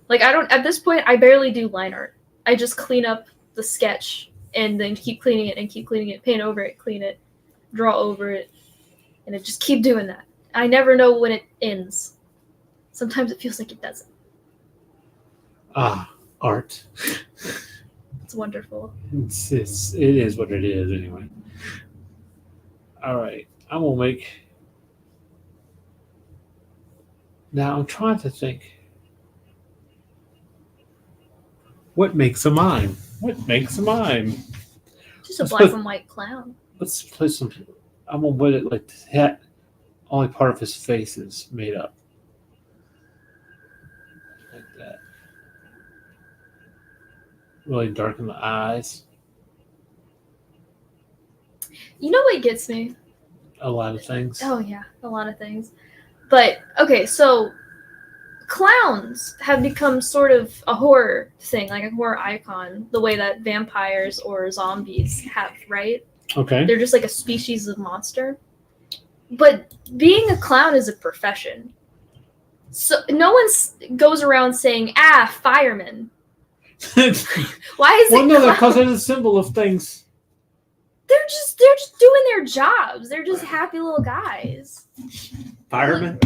Like at this point, I barely do line art. I just clean up the sketch and then keep cleaning it and keep cleaning it, paint over it, clean it, draw over it, and I just keep doing that. I never know when it ends. Sometimes it feels like it doesn't. Ah, art. It's wonderful. It is what it is anyway. All right, I'm gonna make. Now I'm trying to think. What makes a mime? What makes a mime? Just a black and white clown. Let's play some. I'm gonna put it like that. Only part of his face is made up. Like that. Really darken the eyes. You know what gets me? A lot of things. Oh yeah, a lot of things. But okay, so clowns have become sort of a horror thing, like a horror icon, the way that vampires or zombies have, right? Okay. They're just like a species of monster. But being a clown is a profession. So no one goes around saying, fireman. Why is well, it no, clown? because they're the symbol of things. They're just doing their jobs. They're just happy little guys. Firemen?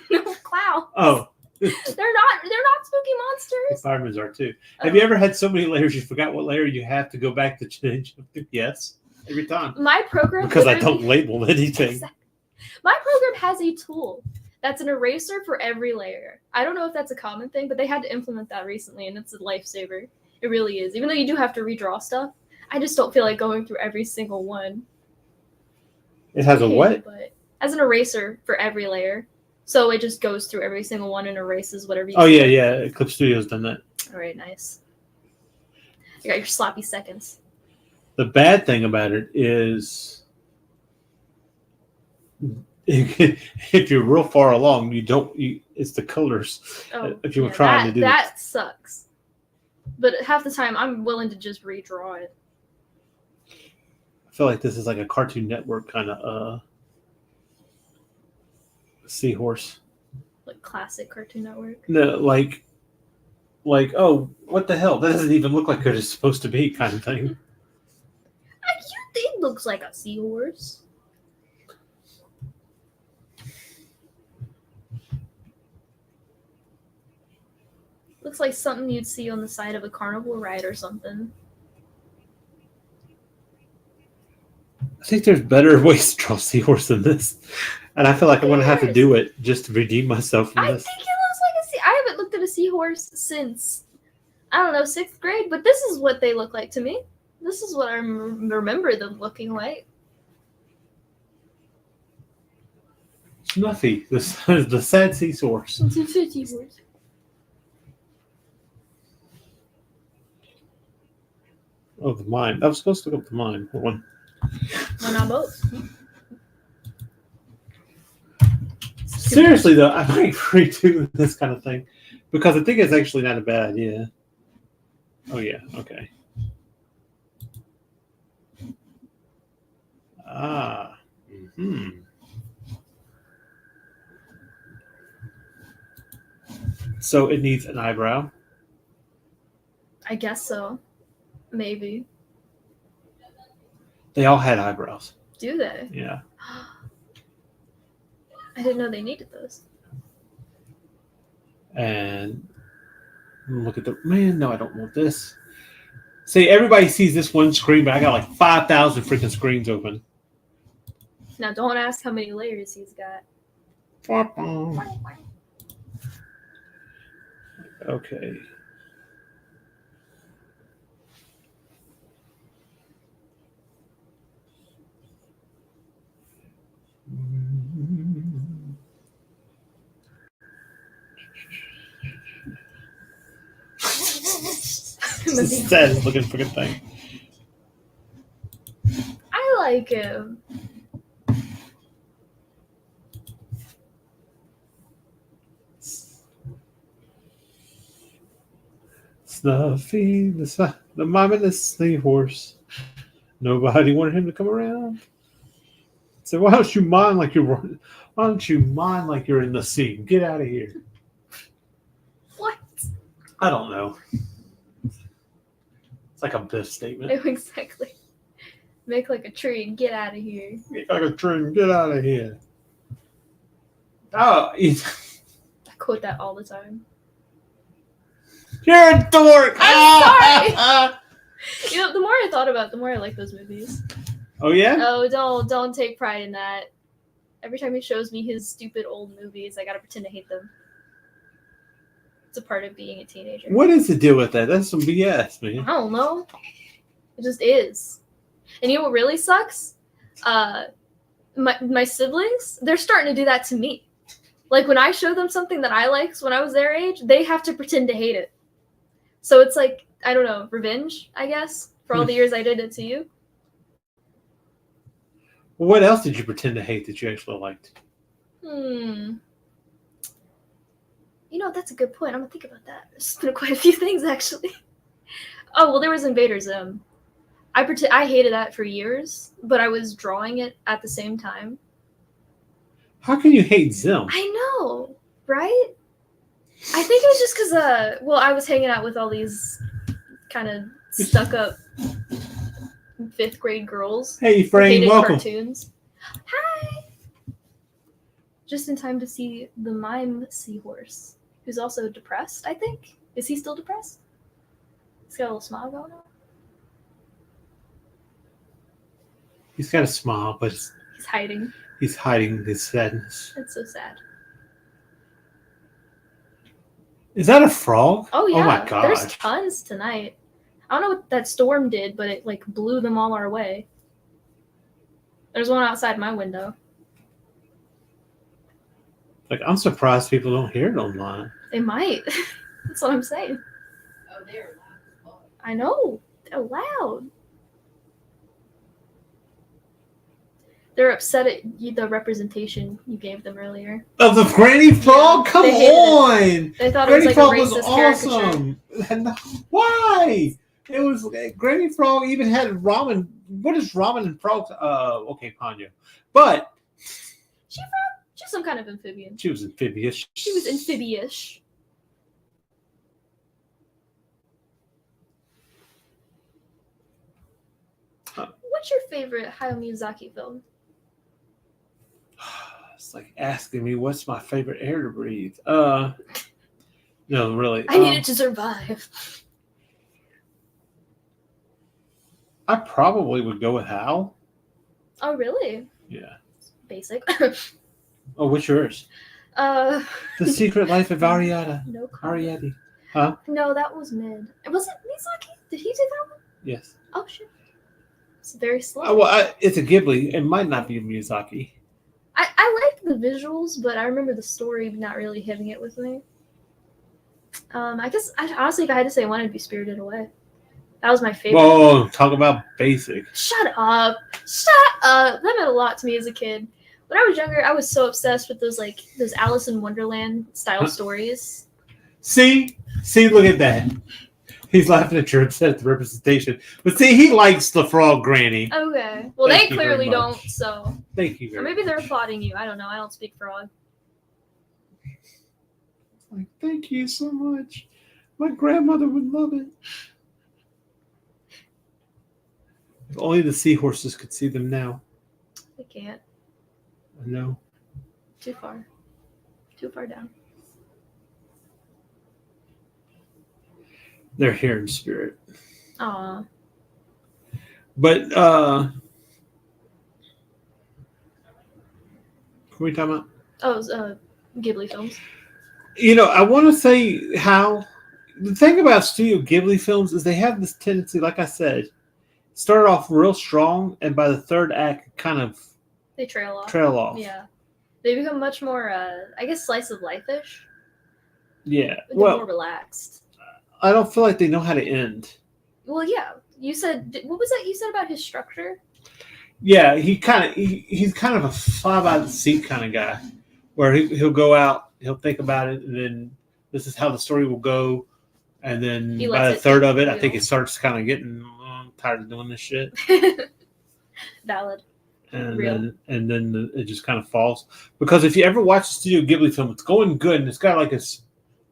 No, clowns. Oh. They're not spooky monsters. Firemen are too. Have you ever had so many layers you forgot what layer you have to go back to change? Yes, every time. My program Because I don't label anything. Exactly. My program has a tool that's an eraser for every layer. I don't know if that's a common thing, but they had to implement that recently, and it's a lifesaver. It really is. Even though you do have to redraw stuff, I just don't feel like going through every single one. It has a what? But as an eraser for every layer. So it just goes through every single one and erases whatever you see. Yeah. Eclipse Studio's done that. All right, nice. You got your sloppy seconds. The bad thing about it is if you're real far along, it's the colors. If you were trying to do that sucks. But half the time, I'm willing to just redraw it. I feel like this is like a Cartoon Network kind of seahorse. Like classic Cartoon Network. No, like, oh, what the hell? That doesn't even look like what it's supposed to be, kind of thing. It looks like a seahorse. Looks like something you'd see on the side of a carnival ride or something. I think there's better ways to draw seahorse than this. And I feel like I'm going to have to do it just to redeem myself from this. I think it looks like a sea. I haven't looked at a seahorse since, I don't know, 6th grade, but this is what they look like to me. This is what I remember them looking like. Snuffy, the sad seahorse. It's a seahorse. Oh, the mine. I was supposed to look up the mine. One. Why not both? Seriously, though, I might redo this kind of thing because I think it's actually not a bad idea. Oh, yeah. Okay. So it needs an eyebrow. I guess so. Maybe. They all had eyebrows. Do they? Yeah. I didn't know they needed those. And look at no, I don't want this. See, everybody sees this one screen, but I got like 5,000 freaking screens open. Now, don't ask how many layers he's got. Okay. This is sad looking freaking thing. I like him. Snuffy, the mom and the seahorse. Nobody wanted him to come around. So why don't you mind like you're in the sea? Get out of here. What? I don't know. It's like a Biff statement. Exactly. Make like a tree and get out of here. Make like a tree and get out of here. Oh, I quote that all the time. You're a dork. I'm sorry. You know, the more I thought about it, the more I like those movies. Oh yeah? Oh, don't take pride in that. Every time he shows me his stupid old movies, I gotta pretend to hate them. It's a part of being a teenager. What is the deal with that? That's some BS, man. I don't know. It just is. And you know what really sucks? My siblings, they're starting to do that to me. Like when I show them something that I liked when I was their age, they have to pretend to hate it. So it's like, I don't know, revenge, I guess, for all the years I did it to you. Well, what else did you pretend to hate that you actually liked? You know, that's a good point. I'm going to think about that. There's been quite a few things, actually. Oh, well, there was Invader Zim. I hated that for years, but I was drawing it at the same time. How can you hate Zim? I know, right? I think it was just because, I was hanging out with all these kind of stuck-up 5th grade girls. Hey, who Frank, hated welcome. cartoons. Hi! Just in time to see the mime seahorse, who's also depressed, I think. Is he still depressed? He's got a little smile going on. He's got a smile, but He's hiding. he's hiding his sadness. It's so sad. Is that a frog? Oh yeah, Oh my god. there's tons tonight. I don't know what that storm did, but it like blew them all our way. There's one outside my window. Like, I'm surprised people don't hear it online. They might. That's what I'm saying. Oh, they're loud. I know. They're loud. They're upset at the representation you gave them earlier. Of the Granny Frog? Yeah, Come they hated on! They thought Granny it was Frog like a was racist caricature. awesome. Why? It was Granny Frog even had ramen. What is ramen and frogs? Okay, Panya. But She's some kind of amphibian. she was amphibious. She was amphibious. What's your favorite Hayao Miyazaki film? It's like asking me what's my favorite air to breathe. No, really. I needed to survive. I probably would go with Hal. Oh, really? Yeah. Basic. Oh, what's yours? The Secret Life of Ariadne. No comment. Ariadne. Huh? No, that was mid. Was it Miyazaki? Did he do that one? Yes. Oh, shit. It's very slow. Oh, well, it's a Ghibli. It might not be Miyazaki. I like the visuals, but I remember the story not really hitting it with me. I guess, honestly, if I had to say one, it'd be Spirited Away. That was my favorite. Whoa, talk about basic. Shut up. Shut up. That meant a lot to me as a kid. When I was younger, I was so obsessed with those Alice in Wonderland style stories. See, look at that. He's laughing at your upset at the representation. But see, he likes the frog granny. Okay. Well, Thank they you very clearly much. don't, so. Thank you Or very maybe much. they're applauding you. I don't know. I don't speak frog. Like, thank you so much. My grandmother would love it. If only the seahorses could see them now. They can't. I know. Too far. Too far down. They're here in spirit. Aw. But, what are we talking about? Oh, it was, Ghibli films. You know, I want to say how the thing about Studio Ghibli films is they have this tendency, like I said, start off real strong, and by the third act, kind of They trail off. trail off. Yeah. They become much more, I guess, slice of life-ish. Yeah. They're Well, more relaxed. I don't feel like they know how to end. Well, yeah. You said, what was that you said about his structure? Yeah, he's kind of a fly by the seat kind of guy, where he'll go out, he'll think about it, and then this is how the story will go, and then He by lets the it third of it, I feel. think it starts kind of getting I'm tired of doing this shit, Valid. and Real. then it just kind of falls. Because if you ever watch a Studio Ghibli film, it's going good, and it's got like this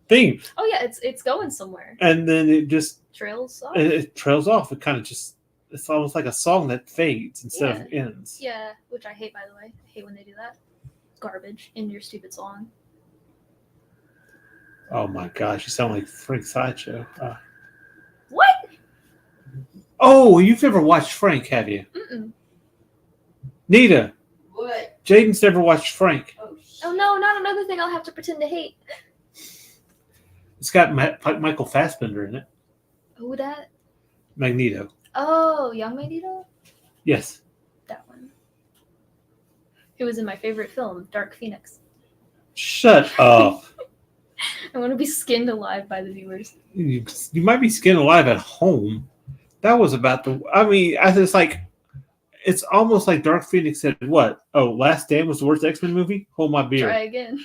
theme, Oh, yeah. It's going somewhere. and then it just Trails off. it trails off. It kind of just it's almost like a song that fades instead of Yeah. ends. Yeah, which I hate, by the way. I hate when they do that. Garbage in your stupid song. Oh my gosh, you sound like Frank Sideshow. What? Oh, you've never watched Frank, have you? Mm-mm. Nita, What? Jaden's never watched Frank. Oh, Oh, no, not another thing I'll have to pretend to hate. It's got Michael Fassbender in it. Who that? Magneto. Oh, Young Magneto? Yes. That one. Who was in my favorite film, Dark Phoenix. Shut up. I want to be skinned alive by the viewers. You might be skinned alive at home. That was about the. I mean, it's like. It's almost like Dark Phoenix said, what? Oh, Last Stand was the worst X-Men movie? Hold my beer. Try again.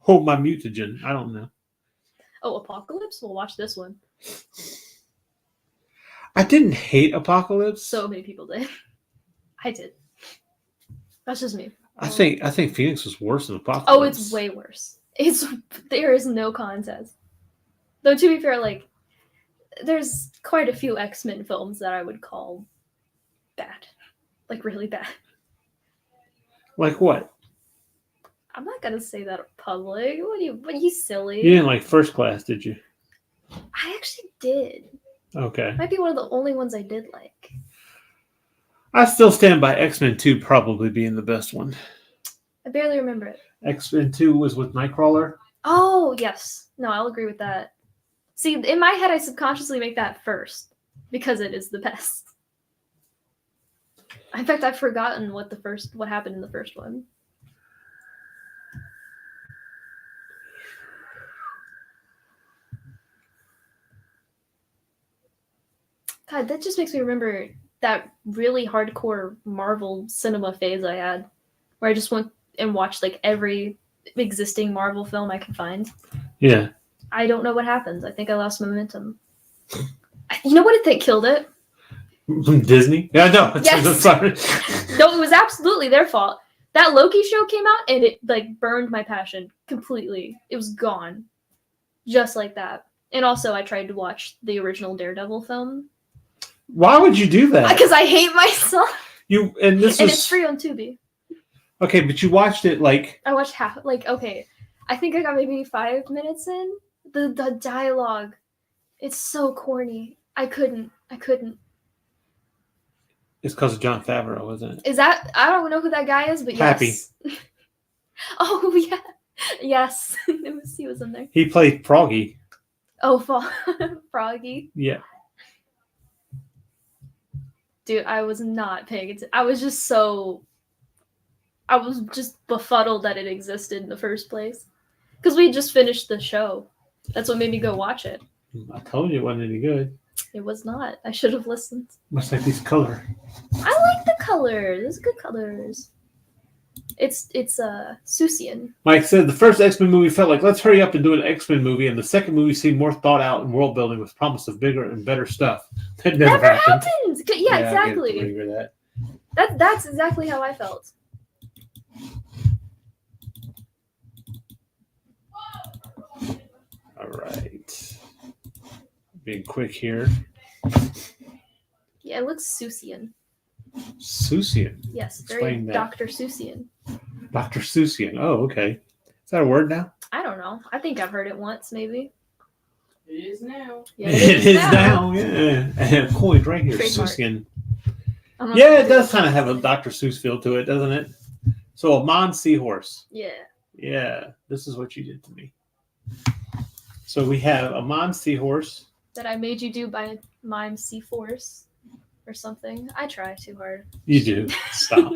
Hold my mutagen. I don't know. Oh, Apocalypse? We'll watch this one. I didn't hate Apocalypse. So many people did. I did. That's just me. I think Phoenix was worse than Apocalypse. Oh, it's way worse. There is no contest. Though to be fair, like there's quite a few X-Men films that I would call bad, like really bad. Like what? I'm not gonna say that in public. What are you silly? You didn't like First Class, did you? I actually did. Okay. Might be one of the only ones I did like. I still stand by X-Men 2 probably being the best one. I barely remember it. X-Men 2 was with Nightcrawler. Oh, yes. No, I'll agree with that. See, in my head, I subconsciously make that first because it is the best. In fact, I've forgotten what happened in the first one. God, that just makes me remember that really hardcore Marvel cinema phase I had, where I just went and watched like every existing Marvel film I could find. Yeah. I don't know what happens. I think I lost momentum. You know what I think killed it? Disney? Yeah, no. Yes. I'm sorry. No, it was absolutely their fault. That Loki show came out and it like burned my passion completely. It was gone. Just like that. And also I tried to watch the original Daredevil film. Why would you do that? Because I hate myself. And it's free on Tubi. Okay, but you watched it like I watched half. Like, okay, I think I got maybe 5 minutes in. The dialogue, it's so corny. I couldn't. It's because of Jon Favreau, isn't it? Is that? I don't know who that guy is, but Happy. Yes. Oh yeah, yes. He was in there. He played Froggy. Oh, Froggy. Yeah. Dude, I was not paying attention. I was just befuddled that it existed in the first place. Because we just finished the show. That's what made me go watch it. I told you it wasn't any good. It was not. I should have listened. Much like this color. I like the colors. There's good colors. It's Susian. Mike said the first X-Men movie felt like let's hurry up and do an X-Men movie, and the second movie seemed more thought out and world building with promise of bigger and better stuff. That never happened. Yeah, exactly. I agree with that. That's exactly how I felt. All right. Being quick here. Yeah, it looks Susian. Susian. Yes, Explain very that. Dr. Susian. Dr. Susian. Oh, okay. Is that a word now? I don't know. I think I've heard it once, maybe. It is now. Yeah, it is now. Yeah. And coined right here. Trademark. Susian. I'm Yeah, it does kind of have a Dr. Seuss feel to it, doesn't it? So a Mon Seahorse. Yeah. Yeah, this is what you did to me. So we have a Mon Seahorse. That I made you do by Mime C-Force or something. I try too hard. You do. Stop.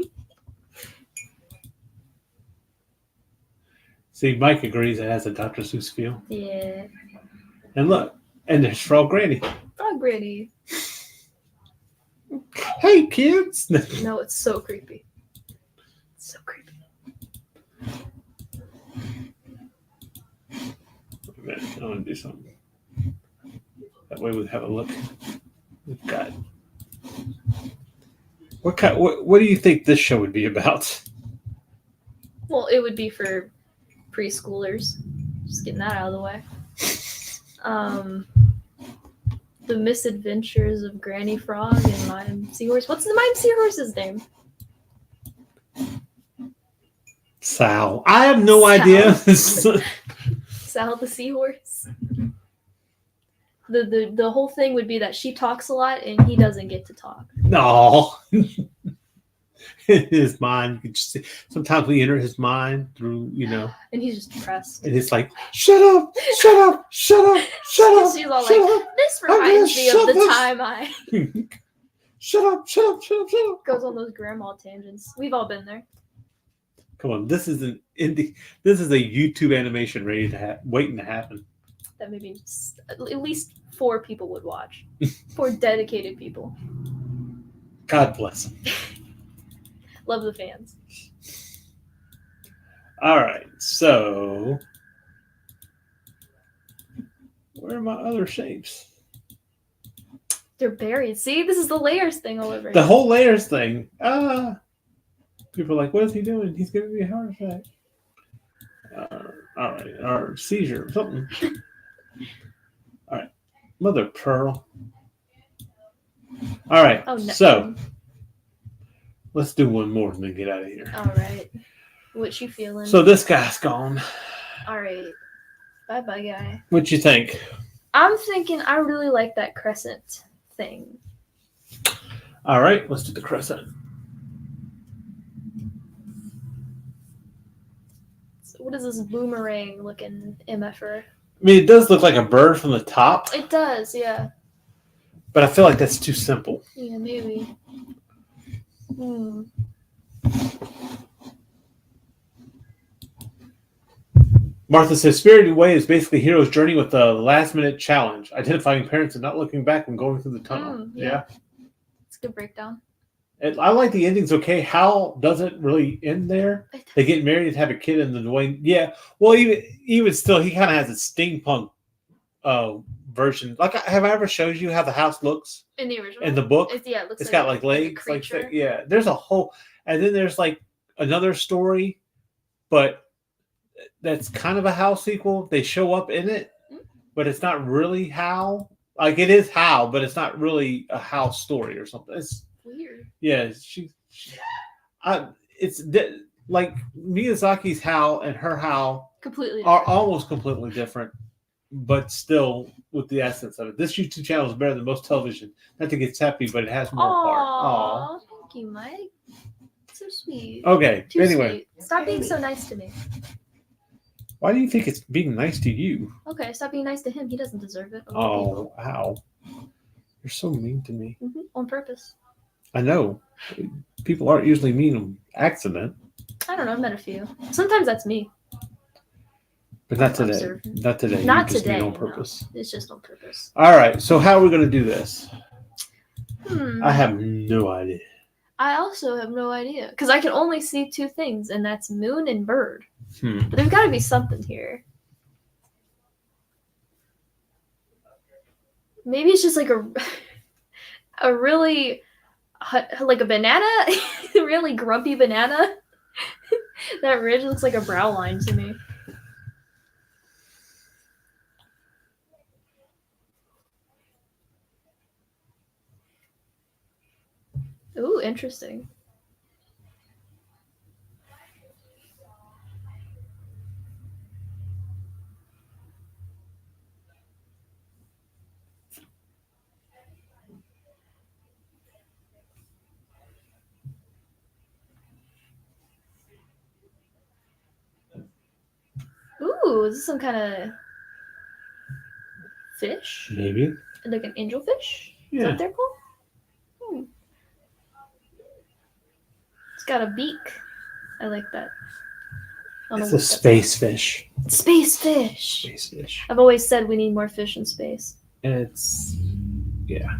See, Mike agrees it has a Dr. Seuss feel. Yeah. And look, and there's Frog Granny. Frog Granny. Hey, kids. No, it's so creepy. It's so creepy. Wait a minute, I want to do something. That way we have a look. We've got. What do you think this show would be about? Well, it would be for preschoolers. Just getting that out of the way. The Misadventures of Granny Frog and Mime Seahorse. What's the Mime Seahorse's name? Sal. I have no Sal. idea. Sal the Seahorse. The whole thing would be that she talks a lot and he doesn't get to talk. No. His mind. You can just see, sometimes we enter his mind through, And he's just depressed. and it's like, shut up, shut up, shut up, shut up. She's all shut like, up, this I'm gonna reminds me of shut the this- time I shut up, shut up, shut up, shut up. goes on those grandma tangents. We've all been there. Come on, this is an indie. This is a YouTube animation ready to waiting to happen. That maybe at least 4 people would watch. 4 dedicated people. God bless them. Love the fans. All right, so where are my other shapes? They're buried. See, this is the layers thing all over The again. whole layers thing. People are like, what is he doing? He's giving me a heart attack. All right, or seizure, or something. All right, Mother Pearl. All right, Oh, no. so let's do one more and then get out of here. All right. What you feeling? So this guy's gone. All right. Bye-bye, guy. What you think? I'm thinking I really like that crescent thing. All right, let's do the crescent. So what is this boomerang looking MFer? I mean, it does look like a bird from the top, It does, yeah. but I feel like that's too simple. Yeah, maybe. Martha says, Spirited Away is basically hero's journey with a last-minute challenge, identifying parents and not looking back when going through the tunnel. Yeah. It's a good breakdown. And I like the ending's okay. Hal doesn't really end there. They get married and have a kid, and then Dwayne. Yeah. Well, even still, he kind of has a steampunk version. Like, have I ever showed you how the house looks In the original? in the book? It looks It's like got like legs. a creature. Yeah. There's a whole, and then there's like another story, but that's kind of a Hal sequel. They show up in it, but it's not really Hal. Like, it is Hal, but it's not really a Hal story or something. It's weird. Yeah, like Miyazaki's Hal and her Hal Completely are different. almost completely different, but still with the essence of it. This YouTube channel is better than most television. Not to get sappy, but it has more heart. Aw, thank you, Mike. So sweet. Okay, Too anyway. sweet. Stop being so nice to me. Why do you think it's being nice to you? Okay, stop being nice to him. He doesn't deserve it. Oh, wow. You're so mean to me. On purpose. I know. People aren't usually mean on accident. I don't know. I've met a few. Sometimes that's me. But not today. Observant. Not today. Not You just today. mean on no. purpose. It's just on purpose. All right. So how are we going to do this? I I have no idea. also have no idea. Because I can only see two things, and that's moon and bird. Hmm. But there's got to be something here. Maybe it's just like a really, like a banana, really grumpy banana. That ridge looks like a brow line to me. Ooh, interesting. Ooh, is this some kind of fish? Maybe. Like an angelfish? Is Yeah. that what they're called? It's got a beak. I like that. It's a space fish. Space fish. Space fish. I've always said we need more fish in space. And it's, yeah.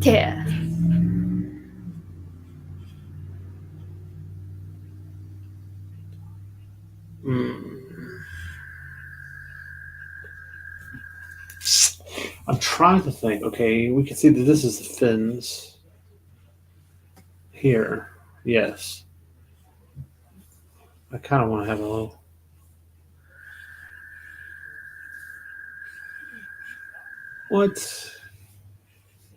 Yeah. I'm trying to think. Okay, we can see that this is the fins. Here. Yes. I kind of want to have a little. What?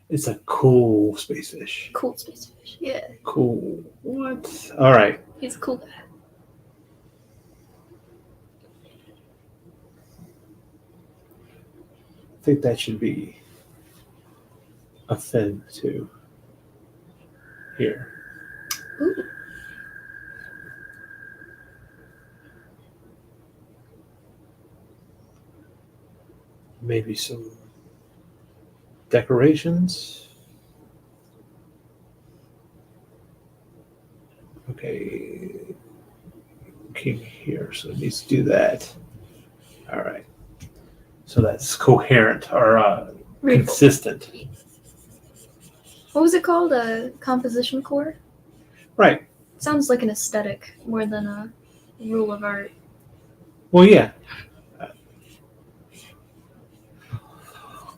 It's a cool space fish. Cool space fish. Yeah. Cool. What? All right. He's a cool guy. I think that should be a fin too. Here. Ooh. Maybe some decorations. Okay. Came here, so it needs to do that. All right. So that's coherent or consistent. What was it called? A composition core? Right. Sounds like an aesthetic more than a rule of art. Well, yeah.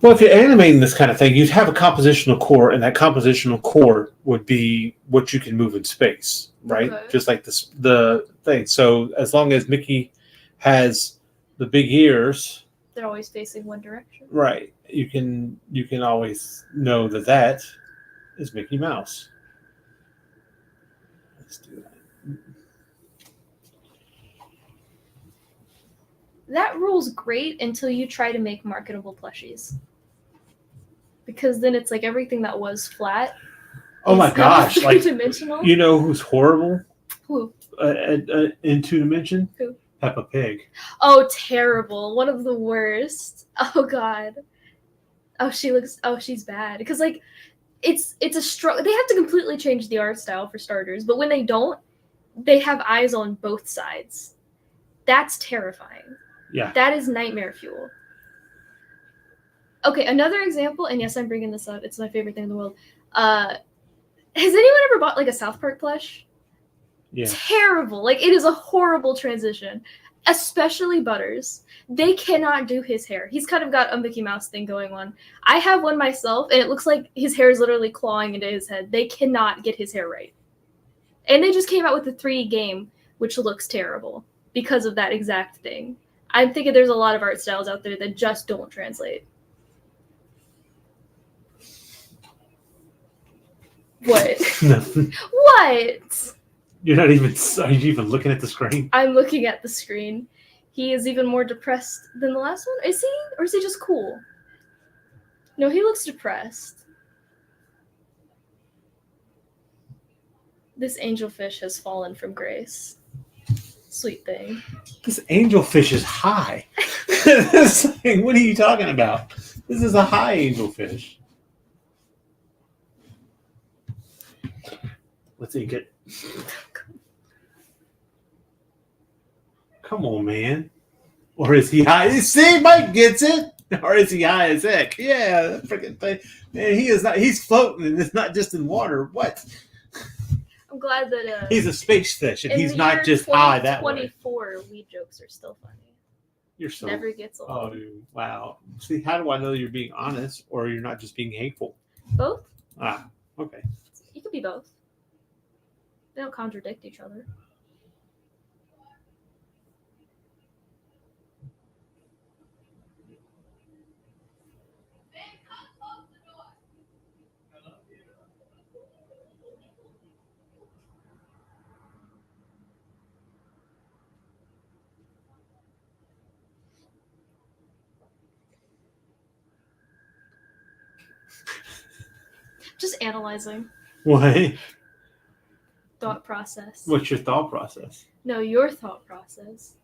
Well, if you're animating this kind of thing, you'd have a compositional core, and that compositional core would be what you can move in space, right? Okay. Just like the thing. So as long as Mickey has the big ears, They're always facing one direction. right? You can always know that is Mickey Mouse. Let's do that. That rule's great until you try to make marketable plushies. Because then it's like everything that was flat. Oh my gosh! Like, three-dimensional. you know who's horrible? Who? In 2 dimension? Who? Peppa Pig. Oh, terrible! One of the worst. Oh God. Oh, she's bad. Because like, it's a struggle. They have to completely change the art style for starters. But when they don't, they have eyes on both sides. That's terrifying. Yeah. That is nightmare fuel. Okay, another example, and yes, I'm bringing this up. It's my favorite thing in the world. Has anyone ever bought like a South Park plush? Yeah. Terrible. Like, it is a horrible transition. Especially Butters. They cannot do his hair. He's kind of got a Mickey Mouse thing going on. I have one myself, and it looks like his hair is literally clawing into his head. They cannot get his hair right. And they just came out with the 3 game, which looks terrible because of that exact thing. I'm thinking there's a lot of art styles out there that just don't translate. What? Nothing. What? You're not even. Are you even looking at the screen? I'm looking at the screen. He is even more depressed than the last one. Is he? Or is he just cool? No, he looks depressed. This angelfish has fallen from grace. Sweet thing. This angelfish is high. This thing, what are you talking about? This is a high angelfish. Let's ink it. Come on, man. Or is he high? See, Mike gets it. Or is he high as heck? Yeah, that freaking thing. Man, he is not. He's floating, and it's not just in water. What? I'm glad that he's a space fish, and in he's the not year just high that way. 2024, weed jokes are still funny. You're so. Never gets old. Oh wow! See, how do I know you're being honest, or you're not just being hateful? Both? Ah, okay. You could be both. They don't contradict each other. Just analyzing. What? Thought process. What's your thought process? No, your thought process.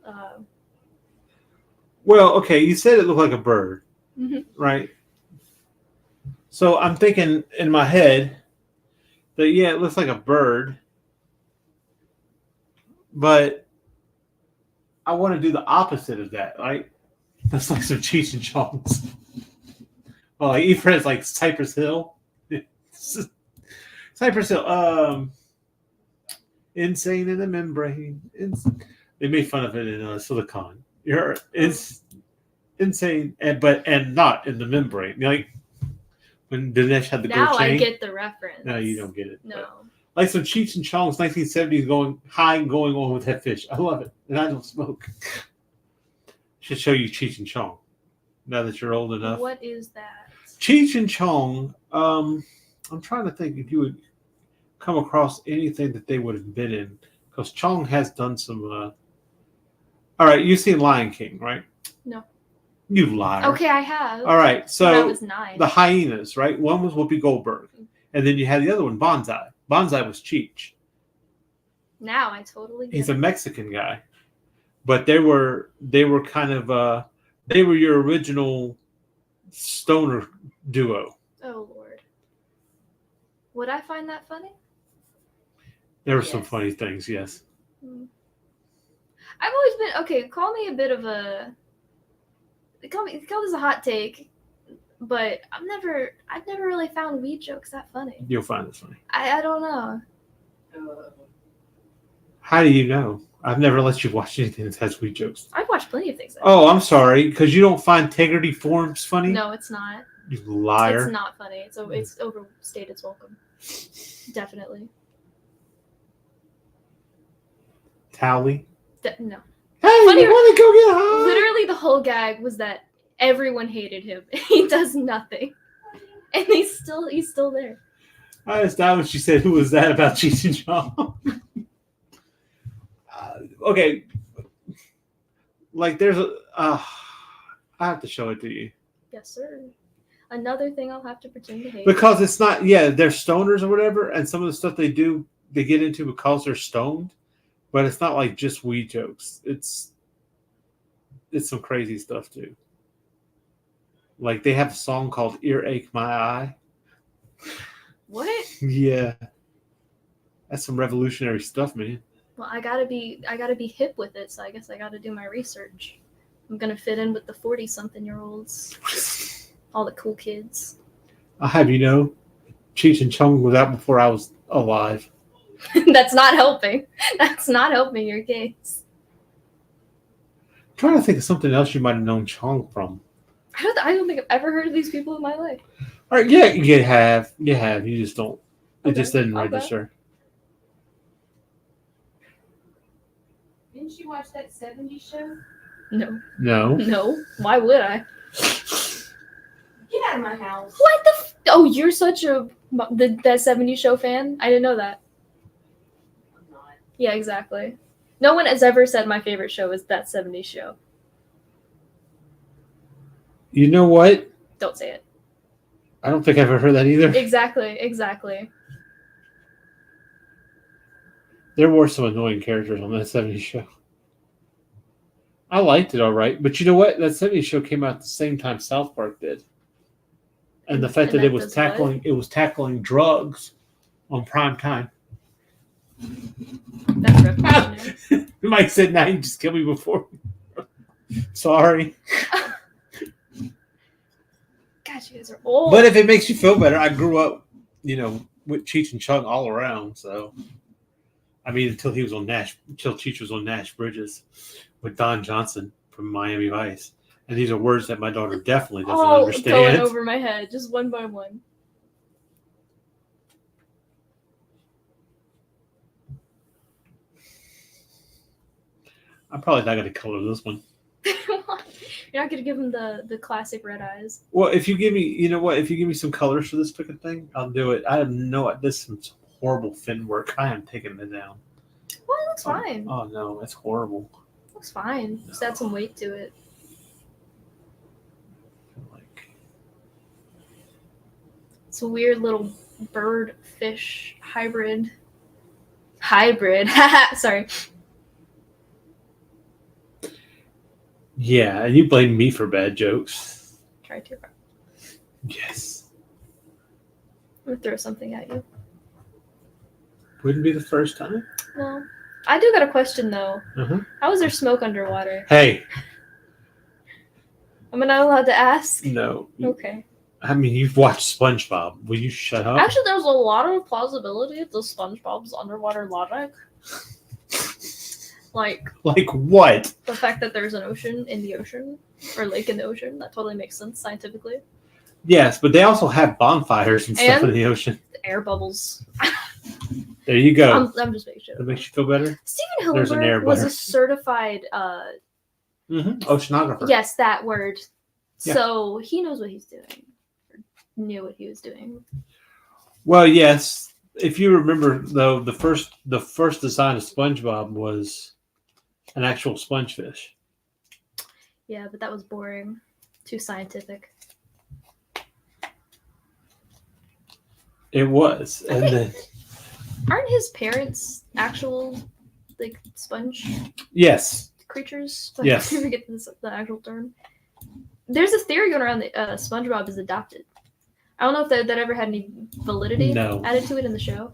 Well, okay, you said it looked like a bird, right? So I'm thinking in my head that, yeah, it looks like a bird, but I want to do the opposite of that, right? That's like some Cheech and Chong's. Well, like Ephraim's like Cypress Hill. Cypress Hill. Insane in the membrane. They made fun of it in Silicon. It's insane, and not in the membrane. Like when Dinesh had the now gold chain. I get the reference. No, you don't get it. No. But like some Cheech and Chong's 1970s going high and going on with that fish. I love it, and I don't smoke. Should show you Cheech and Chong now that you're old enough. What is that? Cheech and Chong. I'm trying to think if you would come across anything that they would have been in, because Chong has done some. All right, you've seen Lion King, right? No. You liar. Okay, I have. All right, so when I was 9. the hyenas, right? One was Whoopi Goldberg, and then you had the other one, Bonsai. Bonsai was Cheech. Now I totally get He's it. a Mexican guy, but they were kind of they were your original stoner duo. Oh Lord. Would I find that funny? There were some Yes. funny things, yes. I've always been okay. Call me a bit of a. Call this a hot take, but I've never really found weed jokes that funny. You'll find this funny. I don't know. How do you know? I've never let you watch anything that has weed jokes. I've watched plenty of things. Oh, I'm sorry, because you don't find Integrity Forms funny? No, it's not. You liar. It's not funny. It's overstayed its welcome. Definitely. Tally. No. Hey, Funny- you want to go get high? Literally, the whole gag was that everyone hated him. He does nothing, and he's still there. I asked that when she said, "Who was that about Cheech and Chong?" Okay, like there's a. I have to show it to you Yes, sir. Another thing I'll have to pretend to hate. because it's not. Yeah, they're stoners or whatever, and some of the stuff they do, they get into because they're stoned, but it's not like just weed jokes. It's some crazy stuff too. Like they have a song called "Earache My Eye." What? Yeah, that's some revolutionary stuff, man. Well, I gotta be hip with it, so I guess I gotta do my research. I'm gonna fit in with the 40-something-year-olds, all the cool kids. I'll have you know, Cheech and Chong was out before I was alive. That's not helping. That's not helping your case. I'm trying to think of something else you might have known Chong from. I don't think I've ever heard of these people in my life. All right, yeah, you have. You just don't. It just didn't Okay. register. Didn't you watch that 70s show? No. No. No. Why would I? Get out of my house. What the? Oh, you're such that 70s show fan? I didn't know that. I'm not. Yeah, exactly. No one has ever said my favorite show is that 70s show. You know what? Don't say it. I don't think I've ever heard that either. Exactly. There were some annoying characters on that 70s show. I liked it all right, but you know what? That 70s show came out at the same time South Park did. And the fact And that it that was does what? tackling drugs on prime time. That's revolutionary. Mike said, "Now you just killed me before." Sorry. God, you guys are old. But if it makes you feel better, I grew up, with Cheech and Chong all around. So, I mean, until Cheech was on Nash Bridges with Don Johnson from Miami Vice, and these are words that my daughter definitely doesn't all understand. going over my head, just one by one. I'm probably not going to color this one. You're not gonna give him the classic red eyes. Well, if you give me, if you give me some colors for this fucking thing, I'll do it. I have this is some horrible fin work. I am taking it down. Well, it looks fine. Oh no, it's horrible. Looks fine. Just add some weight to it. It's a weird little bird fish hybrid. Sorry. Yeah, and you blame me for bad jokes. Try to. Yes. I'm gonna throw something at you. Wouldn't be the first time. Well, I do got a question though. Uh-huh. How is there smoke underwater? Hey. Am I not allowed to ask? No. Okay. I mean, you've watched SpongeBob. Will you shut up? Actually, there's a lot of plausibility to SpongeBob's underwater logic. Like what? the fact that there's an ocean in the ocean, or lake in the ocean. That totally makes sense scientifically. Yes, but they also have bonfires and stuff in the ocean. Air bubbles. There you go. I'm just making sure. That makes you feel better? Stephen There's an air Hillenburg was butter. a certified Oceanographer. yes, that word. Yeah. So he knows what he's doing. Or knew what he was doing. Well, yes. If you remember, though, the first design of SpongeBob was an actual sponge fish. Yeah, but that was boring. Too scientific. It was, and then Aren't his parents actual sponge yes, creatures? Yes. I forget the actual term. There's a theory going around that SpongeBob is adopted. I don't know if that ever had any validity added to it in the show.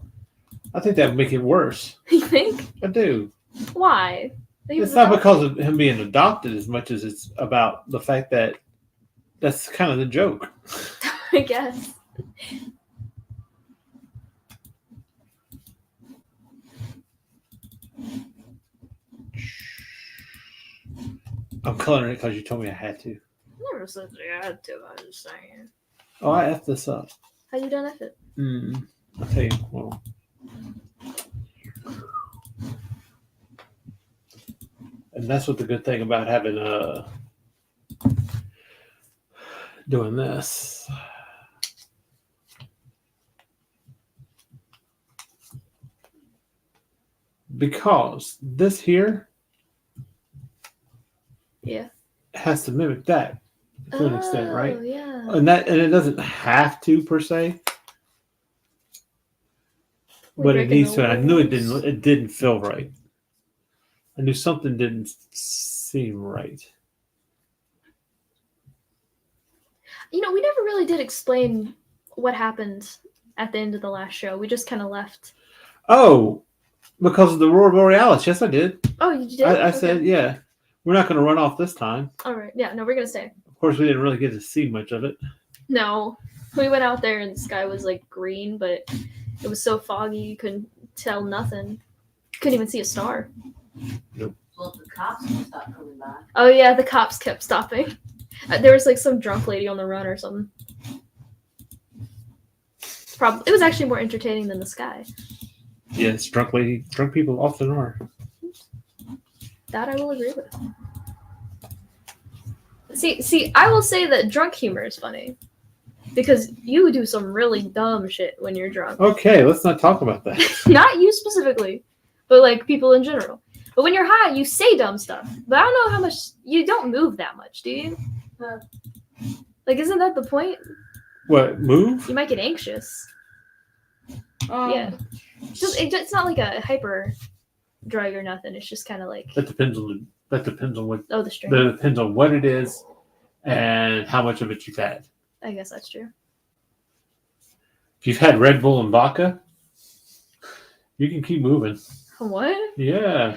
I think that would make it worse. You think? I do. Why? It's not because of him being adopted as much as it's about the fact that that's kind of the joke. I guess. I'm coloring it because you told me I had to. Never said you had to. I was just saying. Oh, I effed this up. How you done it? I'll tell you. Well, and that's what the good thing about having doing this. Because this here has to mimic that to an extent, right? Yeah. And it doesn't have to per se. But it needs to. I knew it didn't. It didn't feel right. I knew something didn't seem right. We never really did explain what happened at the end of the last show. We just kind of left. Oh, because of the Aurora Borealis. Yes, I did. Oh, you did? I said, yeah. We're not going to run off this time. All right. Yeah, no, we're going to stay. Of course, we didn't really get to see much of it. No. We went out there and the sky was like green, but it was so foggy you couldn't tell nothing. Couldn't even see a star. Nope. Well, the cops will stop coming by. Oh, yeah, the cops kept stopping. There was like some drunk lady on the run or something. It was actually more entertaining than the sky. Yes, drunk people often are. That I will agree with. See, I will say that drunk humor is funny. Because you do some really dumb shit when you're drunk. Okay, let's not talk about that. Not you specifically, but like people in general. But when you're high, you say dumb stuff. But I don't know how much, you don't move that much, do you? Like, isn't that the point? What, move? You might get anxious. Yeah. It's not like a hyper drug or nothing. It's just kind of like. That depends on what. Oh, the strain. That depends on what it is and how much of it you've had. I guess that's true. If you've had Red Bull and vodka, you can keep moving. What? Yeah.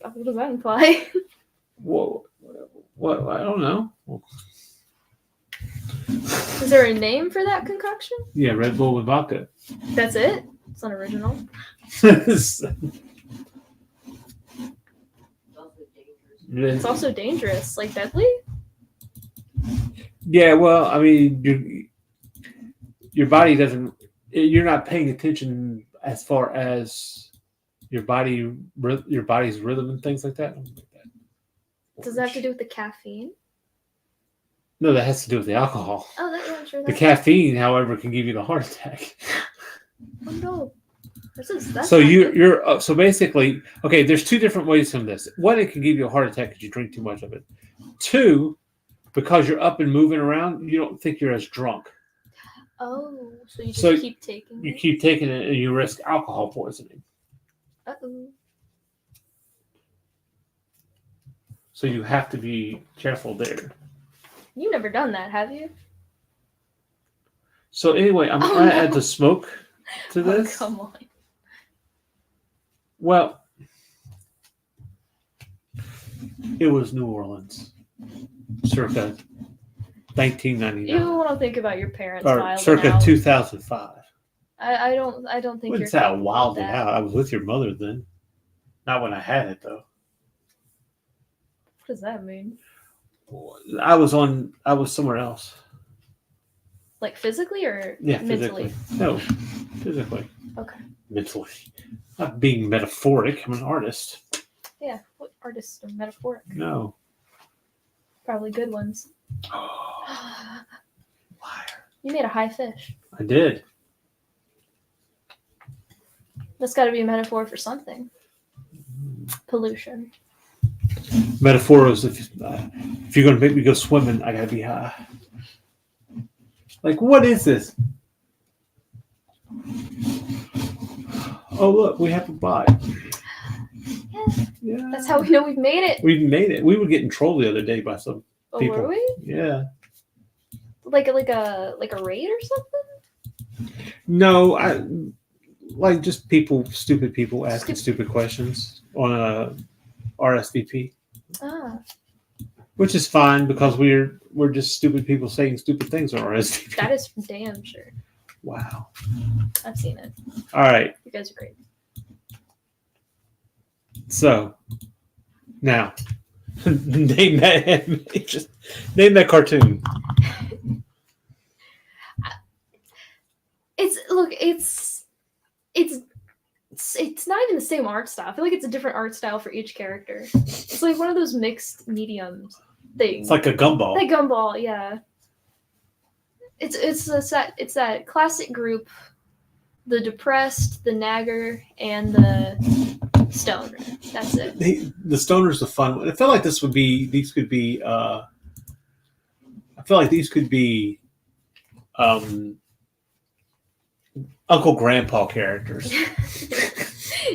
What does that imply? Whoa. What? I don't know. Is there a name for that concoction? Yeah, Red Bull with vodka. That's it? It's not original. It's also dangerous. Like deadly? Yeah, well, I mean, your body doesn't. You're not paying attention as far as your body's rhythm and things like that. Does that have to do with the caffeine? No, that has to do with the alcohol. Oh, I'm sure. The caffeine, however, can give you the heart attack. Oh no. So basically, okay, there's two different ways from this. One, it can give you a heart attack because you drink too much of it. Two, because you're up and moving around, you don't think you're as drunk. Oh, so you just keep taking it? You keep taking it and you risk alcohol poisoning. Uh-oh. So you have to be careful there. You've never done that, have you? So anyway, I'm going to add the smoke to this. Oh, come on. Well, it was New Orleans, circa 1999. You want to think about your parents or circa 2005. I don't think Wouldn't you're say I wilded out. I was with your mother then. Not when I had it though. What does that mean? I was somewhere else. Like physically or mentally? Physically. No, physically. Okay. Mentally. Not being metaphoric. I'm an artist. Yeah. What artists are metaphoric? No. Probably good ones. Oh, liar. You made a high fish. I did. That's got to be a metaphor for something. Pollution. Metaphor is if you're going to make me go swimming, I got to be high. Like, what is this? Oh, look, we have a bot. Yeah. That's how we know we've made it. We've made it. We were getting trolled the other day by some people. Were we? Yeah. Like a raid or something? No, like just stupid people asking stupid questions on a RSVP. Ah. Which is fine because we're just stupid people saying stupid things on RSVP. That is damn sure. Wow. I've seen it. All right. You guys are great. So, Now, name that. Just name that cartoon. It's not even the same art style. I feel like it's a different art style for each character. It's like one of those mixed mediums things. It's like a gumball. Like gumball, yeah. It's that classic group, the depressed, the nagger, and the stoner. That's it. The stoner's the fun one. I feel like these could be Uncle Grandpa characters.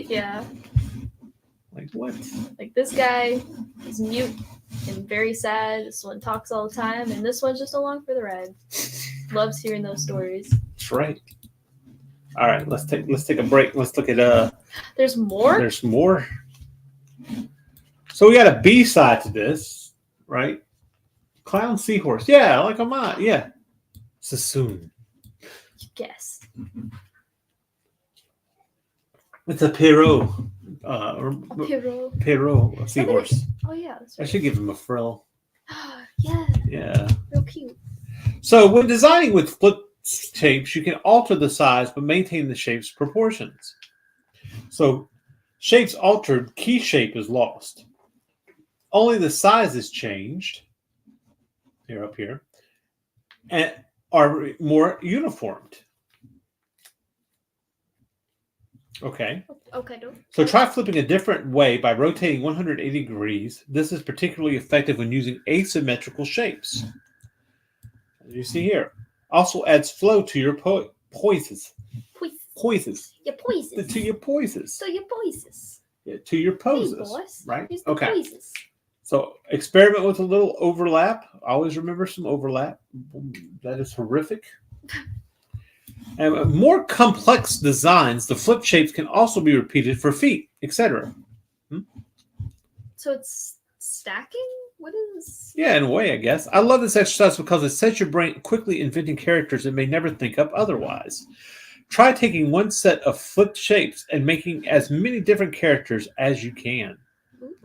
Yeah. Like what? Like this guy is mute and very sad. This one talks all the time, and this one's just along for the ride. Loves hearing those stories. That's right. All right, let's take a break. Let's look at There's more? There's more. So we got a B side to this, right? Clown seahorse. Yeah, like a mine. Yeah. Sassoon. You guessed. It's a Pierrot. Pierrot. Seahorse. Oh yeah, that's I right. should give him a frill. Yeah, Yeah. real cute. So when designing with flip shapes, you can alter the size but maintain the shape's proportions. So shapes altered, key shape is lost. Only the size is changed. Here, up here. And are more uniformed. Okay. Okay, don't. So try flipping a different way by rotating 180 degrees. This is particularly effective when using asymmetrical shapes. As you see here. Also adds flow to your poises. Poises. Your poises. To your poises. So your poises. Yeah, to your poses. Hey, boys. Right? Here's the Okay. poises. So experiment with a little overlap. Always remember some overlap. That is horrific. And more complex designs, the flip shapes can also be repeated for feet, etc. So it's stacking? What is... Yeah, in a way, I guess. I love this exercise because it sets your brain quickly inventing characters it may never think up otherwise. Try taking one set of flipped shapes and making as many different characters as you can. Ooh.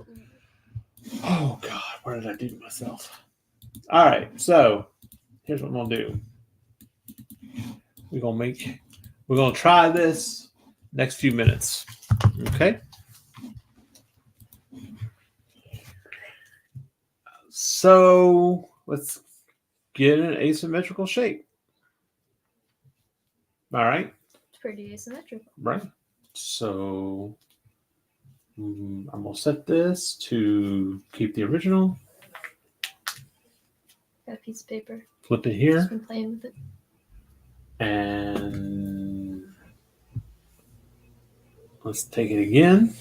Oh, God, what did I do to myself? All right, so here's what I'm going to do. We're going to try this next few minutes. Okay? So let's get an asymmetrical shape. All right? It's pretty asymmetrical. Right. So I'm going to set this to keep the original. Got a piece of paper. Flip it here. Just been playing with it. And let's take it again.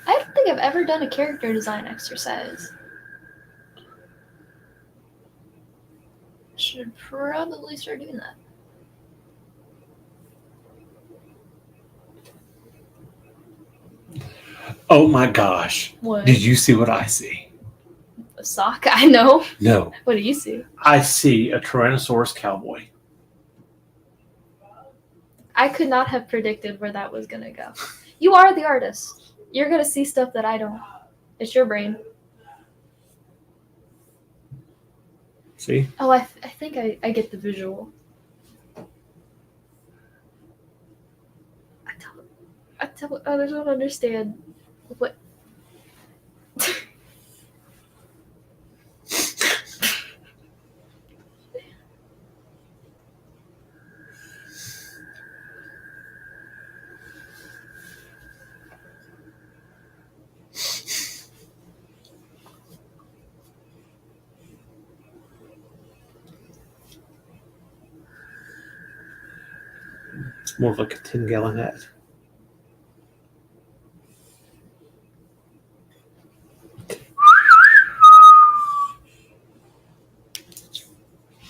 I don't think I've ever done a character design exercise. I should probably start doing that. Oh my gosh. What? Did you see what I see? A sock? I know. No. What do you see? I see a Tyrannosaurus cowboy. I could not have predicted where that was going to go. You are the artist. You're going to see stuff that I don't. It's your brain. See? Oh, I think I get the visual. I tell others don't understand what. It's more of like a 10-gallon hat.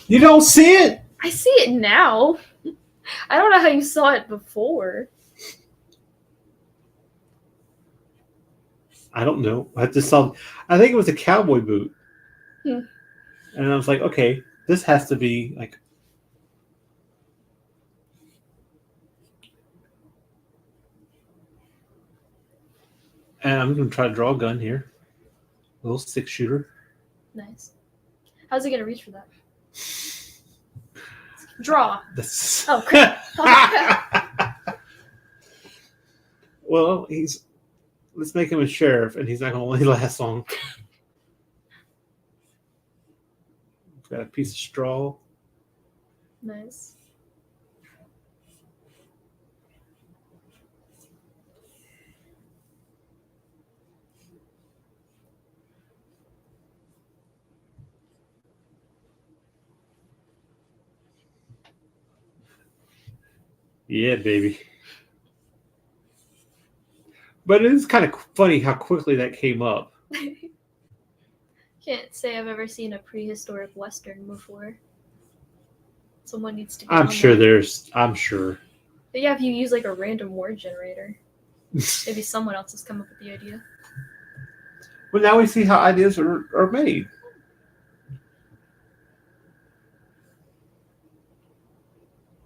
You don't see it? I see it now. I don't know how you saw it before. I don't know. I just saw. I think it was a cowboy boot. And I was like, okay, this has to be like. And I'm going to try to draw a gun here. A little 6-shooter. Nice. How's he gonna reach for that? Draw. This... Oh crap! Well, let's make him a sheriff, and he's not going to only last long. Got a piece of straw. Nice. Yeah, baby. But it is kind of funny how quickly that came up. Can't say I've ever seen a prehistoric Western before. Someone needs to. I'm sure. But yeah, if you use like a random word generator, maybe someone else has come up with the idea. Well, now we see how ideas are made.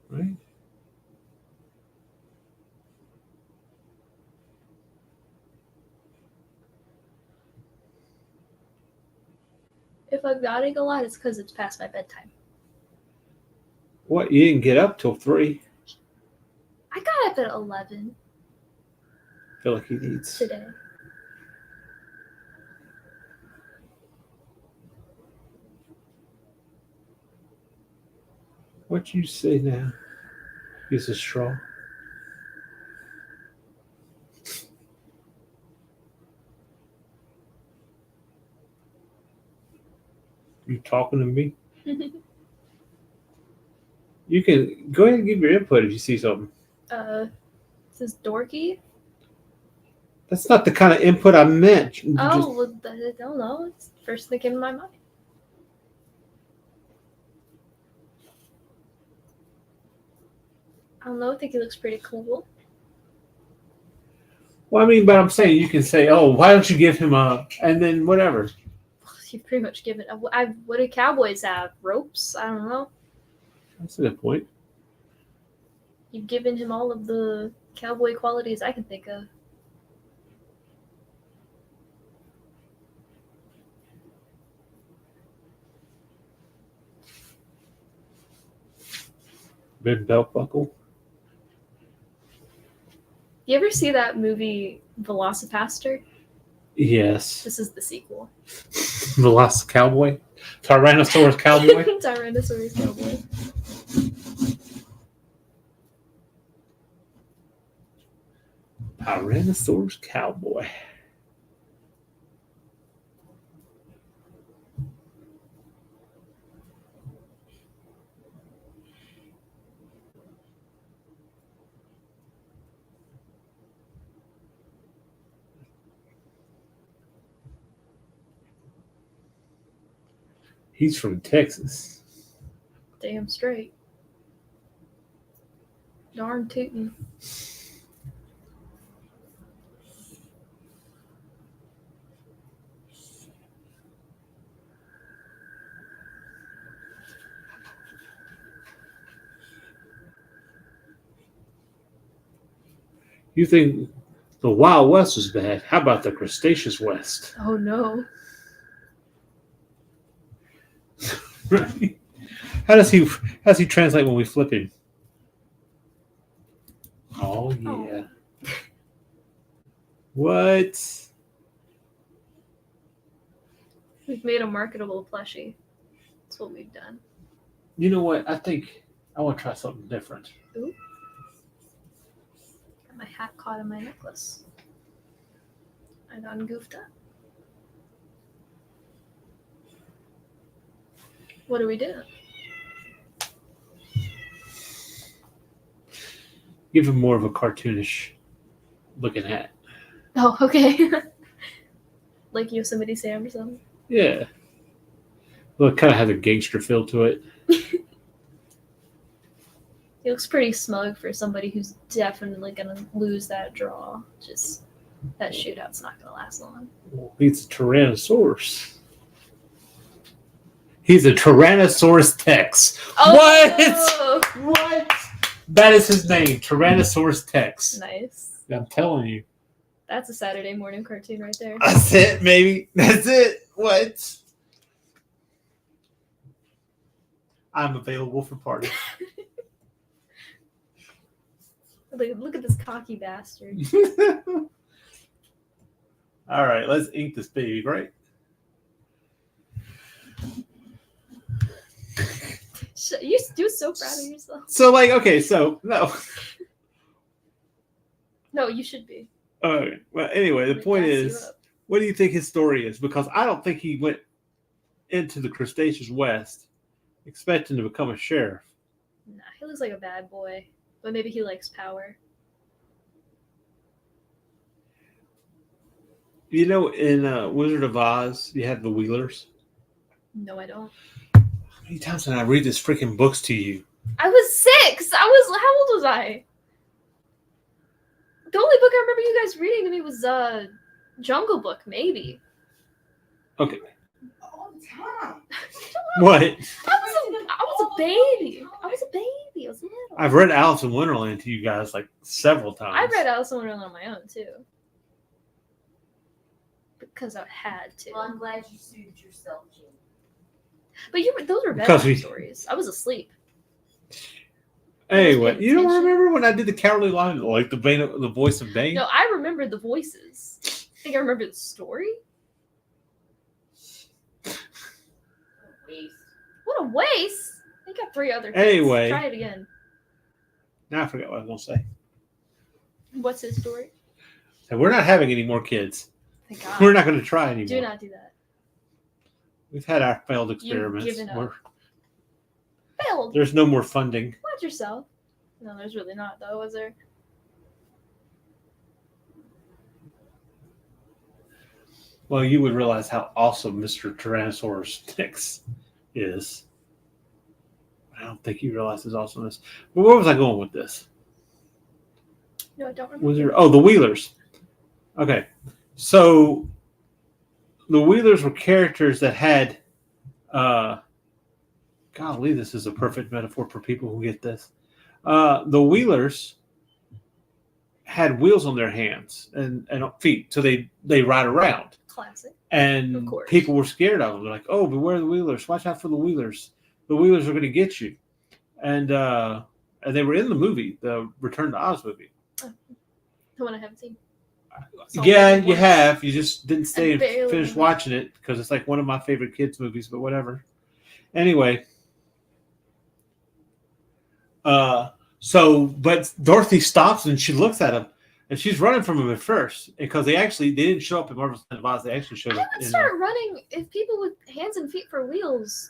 Right? If I'm nodding a lot, it's because it's past my bedtime. What? You didn't get up till 3? I got up at 11 I feel like he needs. today. What you say now? Use a straw. You talking to me? You can go ahead and give your input if you see something. This is dorky. That's not the kind of input I meant. Well, I don't know. It's the first thing that came to my mind. I don't know. I think he looks pretty cool. Well, I mean, but I'm saying you can say, "Oh, why don't you give him a?" and then whatever. You've pretty much given. What do cowboys have? Ropes? I don't know. That's a good point. You've given him all of the cowboy qualities I can think of. Big belt buckle. You ever see that movie Velocipaster? Yes. This is the sequel. The Last Cowboy. Tyrannosaurus Cowboy. Tyrannosaurus Cowboy. Tyrannosaurus Cowboy. He's from Texas. Damn straight. Darn tootin'. You think the Wild West is bad? How about the Cretaceous West? Oh no. Right? How does he translate when we flip him? Oh yeah. Oh. What? We've made a marketable plushie. That's what we've done. You know what? I think I want to try something different. Ooh. Got my hat caught in my necklace. I done goofed up. What do we do? Give him more of a cartoonish looking hat. Oh, okay. Like Yosemite Sam or something? Yeah. Well, it kind of has a gangster feel to it. He looks pretty smug for somebody who's definitely going to lose that draw. Just that shootout's not going to last long. Well, he's a Tyrannosaurus. He's a Tyrannosaurus Tex. Oh! What? What? That is his name, Tyrannosaurus Tex. Nice. I'm telling you. That's a Saturday morning cartoon right there. That's it, maybe. That's it. What? I'm available for parties. Look at this cocky bastard. All right, let's ink this baby, right? You're so proud of yourself. So, like, okay, so, no. No, you should be. Well, anyway, the point is, what do you think his story is? Because I don't think he went into the Crustaceous West expecting to become a sheriff. Nah, he looks like a bad boy. But maybe he likes power. You know, in Wizard of Oz, you have the Wheelers. No, I don't. How many times did I read these freaking books to you? I was 6! How old was I? The only book I remember you guys reading to me was Jungle Book, maybe. Okay. All the time. What? I was a baby. I was little. I've read Alice in Wonderland to you guys like several times. I read Alice in Wonderland on my own too. Because I had to. Well, I'm glad you soothed yourself, Jim. But those were Because bedtime stories. I was asleep. Anyway, you don't attention. remember when I did the Cowardly Lion, like the voice of Bane? No, I remembered the voices. I think I remember the story. Waste. What a waste! I got 3 other kids. Anyway. Try it again. Now I forgot what I was going to say. What's his story? So we're not having any more kids. Thank God. We're not going to try anymore. Do not do that. We've had our failed You've experiments. given up. Failed. There's no more funding. Watch yourself. No, there's really not, though, is there? Well, you would realize how awesome Mr. Tyrannosaurus Rex is. I don't think you realize his awesomeness. But where was I going with this? No, I don't remember. The Wheelers. Okay. So the Wheelers were characters that had golly, this is a perfect metaphor for people who get this. The Wheelers had wheels on their hands and feet, so they ride around. Classic. And Of course. people were scared of them. They're like, "Oh, beware the Wheelers! Watch out for the Wheelers! The Wheelers are going to get you." And they were in the movie, the Return to Oz movie. The one I haven't seen. Yeah, you have. You just didn't stay and barely. finish watching it because it's like one of my favorite kids' movies, but whatever. Anyway. But Dorothy stops and she looks at him and she's running from him at first because they didn't show up in Marvel's Land of Oz. They actually showed I up would in start running if people with hands and feet for wheels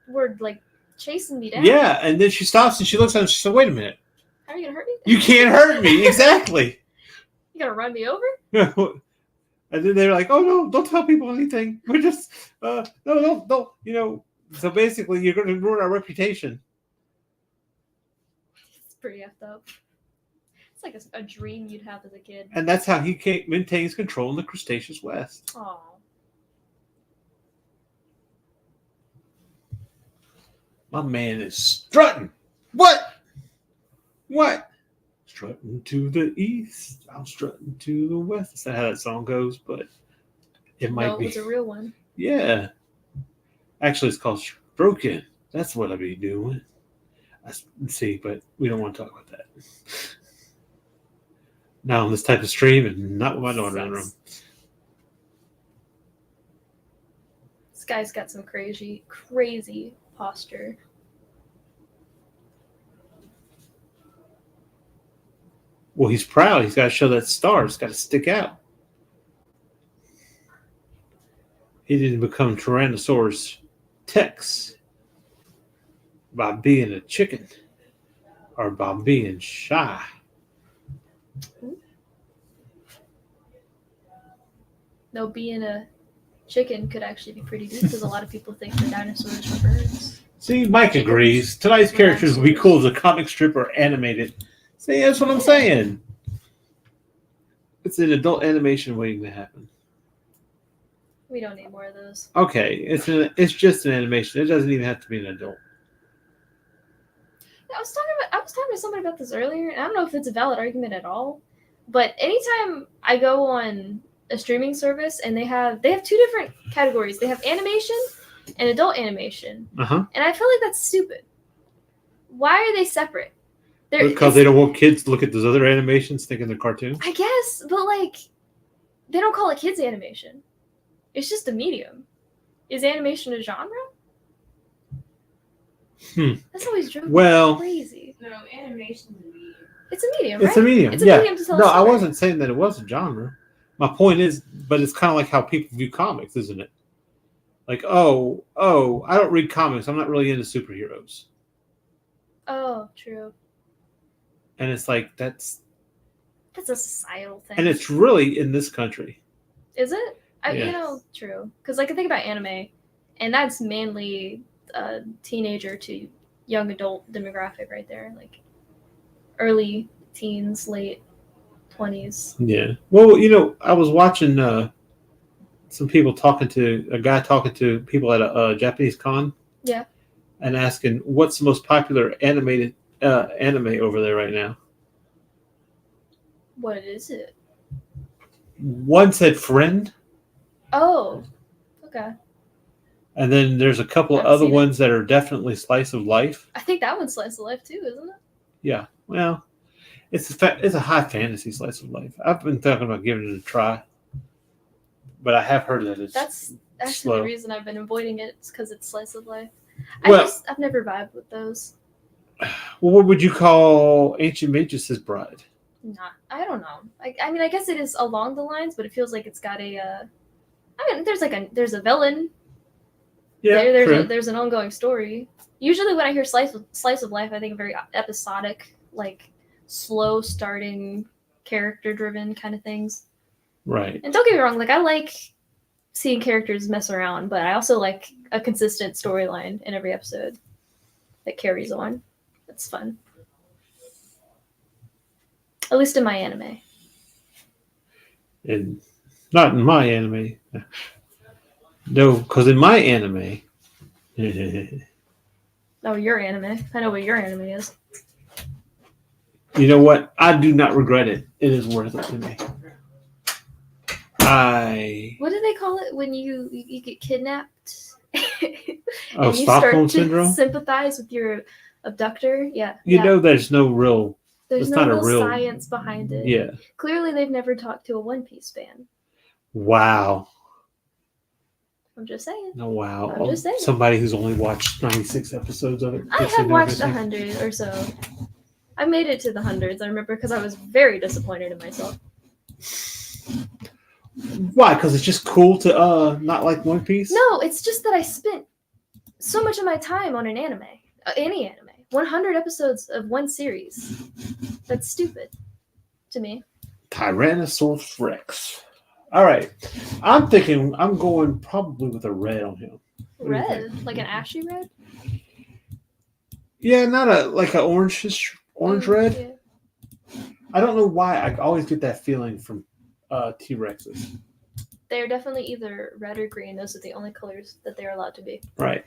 were like chasing me down. Yeah, and then she stops and she looks at him and she said, "Wait a minute. How are you gonna hurt me? You can't hurt me." Exactly. You gonna run me over? And then they're like, "Oh no, don't tell people anything. We're just no, don't, you know." So basically, you're going to ruin our reputation. It's pretty effed up. It's like a dream you'd have as a kid. And that's how he maintains control in the Crustaceous West. Aw. My man is strutting. What? Strutting to the east, I'm strutting to the west. That's not how that song goes, but it might be. It was a real one. Yeah. Actually, it's called Stroking. That's what I be doing. See, but we don't want to talk about that. Not on this type of stream and not with my daughter in the room. This guy's got some crazy posture. Well, he's proud. He's got to show that star. It's got to stick out. He didn't become Tyrannosaurus Rex by being a chicken or by being shy. No, being a chicken could actually be pretty good because a lot of people think the dinosaurs were birds. See, Mike agrees. Tonight's characters would be cool as a comic strip or animated. See, that's what I'm saying. It's an adult animation waiting to happen. We don't need more of those. Okay, it's just an animation. It doesn't even have to be an adult. I was talking to somebody about this earlier, and I don't know if it's a valid argument at all, But anytime I go on a streaming service and they have 2 different categories. They have animation and adult animation. Uh-huh. And I feel like that's stupid. Why are they separate? Because they don't want kids to look at those other animations thinking they're cartoons? I guess, but like they don't call it kids animation. It's just a medium. Is animation a genre? That's always drove me crazy. No, animation's a medium. It's a medium, right? It's a medium. It's a medium to tell a I story. wasn't saying that it was a genre. My point is, but it's kind of like how people view comics, isn't it? Like, oh, I don't read comics. I'm not really into superheroes. Oh, true. And it's like, that's a societal thing. And it's really in this country. Is it? Yeah. True. Because like I think about anime, and that's mainly a teenager to young adult demographic right there. Like early teens, late 20s. Yeah. Well, I was watching some people talking to people at a Japanese con. Yeah. And asking what's the most popular animated anime over there right now. What is it? One said Friend. Oh, okay. And then there's a couple of other ones that are definitely slice of life. I think that one's slice of life too, isn't it? Yeah. Well, it's a high fantasy slice of life. I've been talking about giving it a try, but I have heard that it's That's actually slow. the reason I've been avoiding it. It's because it's slice of life. I've never vibed with those. Well, what would you call Ancient Magus' Bride? Nah, I don't know. I mean, I guess it is along the lines, but it feels like it's got a. I mean, there's a villain. Yeah, there's an ongoing story. Usually, when I hear slice of life, I think very episodic, like slow starting, character driven kind of things. Right. And don't get me wrong, like I like seeing characters mess around, but I also like a consistent storyline in every episode that carries on. That's fun. At least in my anime. And not in my anime. No, because in my anime. Oh, your anime. I know what your anime is. You know what? I do not regret it. It is worth it to me. What do they call it when you get kidnapped? Oh, and you Stockholm start to syndrome? sympathize with your abductor? Yeah. There's no real... There's it's no not real science behind it. Yeah. Clearly, they've never talked to a One Piece fan. Wow. I'm just saying. Oh, wow. I'm just saying. Somebody who's only watched 96 episodes of it. I have watched 100 or so. I made it to the hundreds, I remember, because I was very disappointed in myself. Why? Because it's just cool to not like One Piece? No, it's just that I spent so much of my time on an anime. Any anime. 100 episodes of one series. That's stupid to me. Tyrannosaurus Rex. All right. I'm thinking I'm going probably with a red on him. Red? Like an ashy red? Yeah, not like an orange red. Yeah. I don't know why. I always get that feeling from T-Rexes. They're definitely either red or green. Those are the only colors that they're allowed to be. Right.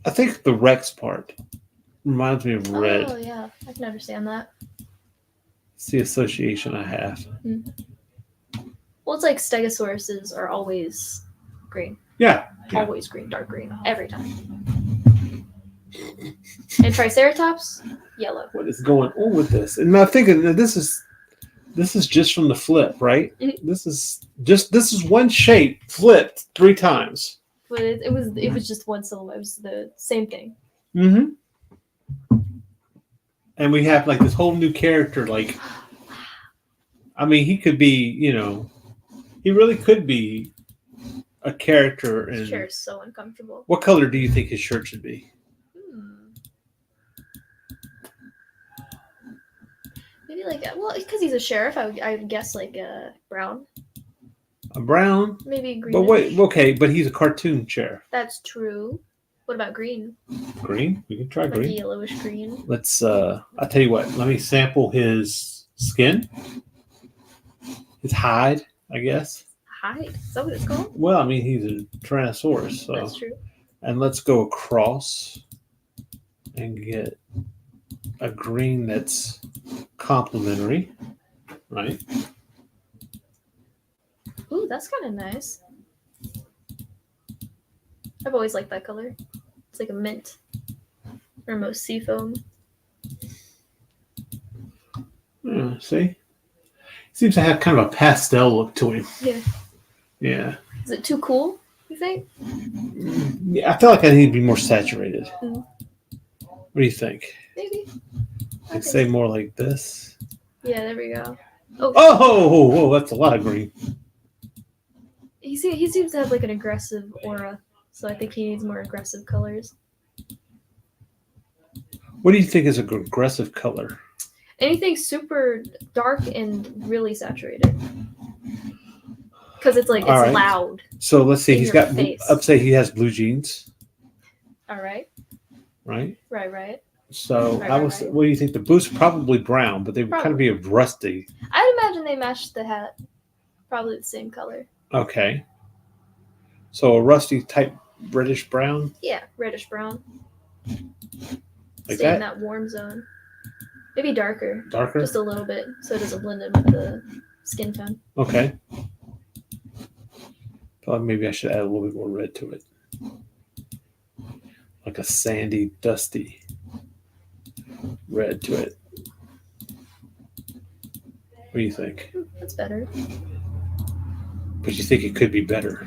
I think the Rex part reminds me of red. Oh, yeah. I can understand that. It's the association I have. Mm-hmm. Well, it's like stegosauruses are always green. Yeah. Always green, dark green, every time. And Triceratops, yellow. What is going on with this? And I'm thinking that this is just from the flip, right? Mm-hmm. This is one shape flipped 3 times. But it was just one syllable. It was the same thing. Mm-hmm. And we have like this whole new character. Like, I mean, he could be, he really could be a character. His chair is so uncomfortable. What color do you think his shirt should be? Maybe because he's a sheriff, I would guess like brown. A brown? Maybe green. But wait, okay, but he's a cartoon sheriff. That's true. What about green? Green? We can try like green. Yellowish green. Let's, I'll tell you what. Let me sample his skin. His hide, I guess. Hide? Is that what it's called? Well, I mean, he's a Tyrannosaurus. So. That's true. And let's go across and get a green that's complementary. Right. Ooh, that's kind of nice. I've always liked that color. It's like a mint or most seafoam. Yeah, see? Seems to have kind of a pastel look to him. Yeah. Yeah. Is it too cool, you think? Yeah, I feel like I need to be more saturated. Mm. What do you think? Maybe. I'd say more like this. Yeah, there we go. Oh, whoa, that's a lot of green. He seems to have like an aggressive aura, so I think he needs more aggressive colors. What do you think is an aggressive color? Anything super dark and really saturated. Because it's like, it's All right. loud. So let's see, in he's your got, face. I'd say he has blue jeans, All right. right? Right. So Right, I was, right. what do you think? The boots probably brown, but they would kind of Probably. be rusty. I'd imagine they matched the hat. Probably the same color. Okay. So a rusty type British brown? Yeah, reddish brown. Like Stay in that? that warm zone. Maybe darker. Darker? Just a little bit, so it doesn't blend in with the skin tone. Okay. Thought maybe I should add a little bit more red to it. Like a sandy, dusty red to it. What do you think? That's better. But you think it could be better?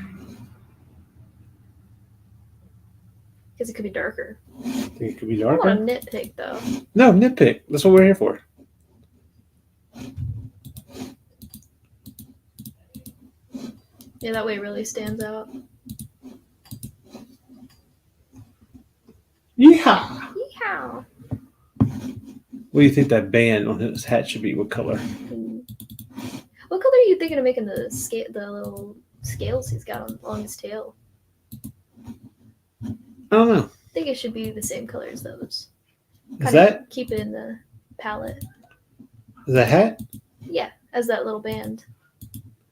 Because it could be darker. Think it could be I don't darker? want to nitpick, though. No, nitpick. That's what we're here for. Yeah, that way it really stands out. Yeehaw! Yeehaw! What do you think that band on his hat should be? What color? What color are you thinking of making the little scales he's got on his tail? I don't know. I think it should be the same color as those. Is that Keep it in the palette. the hat? Yeah, as that little band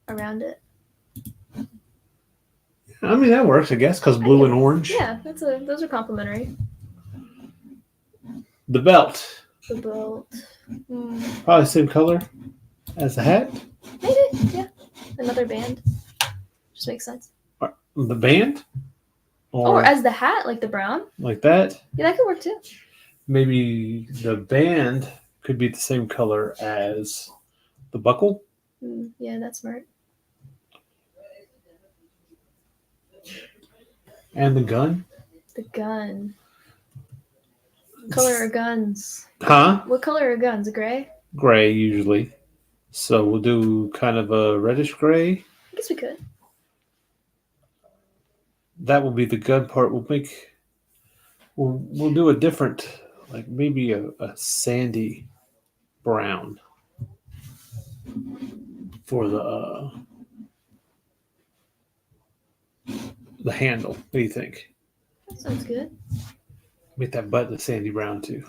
around it. I mean, that works, I guess, because blue and orange. Yeah, those are complementary. The belt. The belt. Probably the same color as the hat. Maybe, yeah. Another band. Just makes sense. The band? Or as the hat, like the brown. Like that? Yeah, that could work too. Maybe the band could be the same color as the buckle. Yeah, that's smart. And the gun. The gun. Color are guns? Huh? What color are guns? Gray? Gray, usually. So we'll do kind of a reddish gray. I guess we could. That will be the gun part. We'll do a different, like maybe a sandy brown for the handle. What do you think? That sounds good. Make that button a sandy brown too.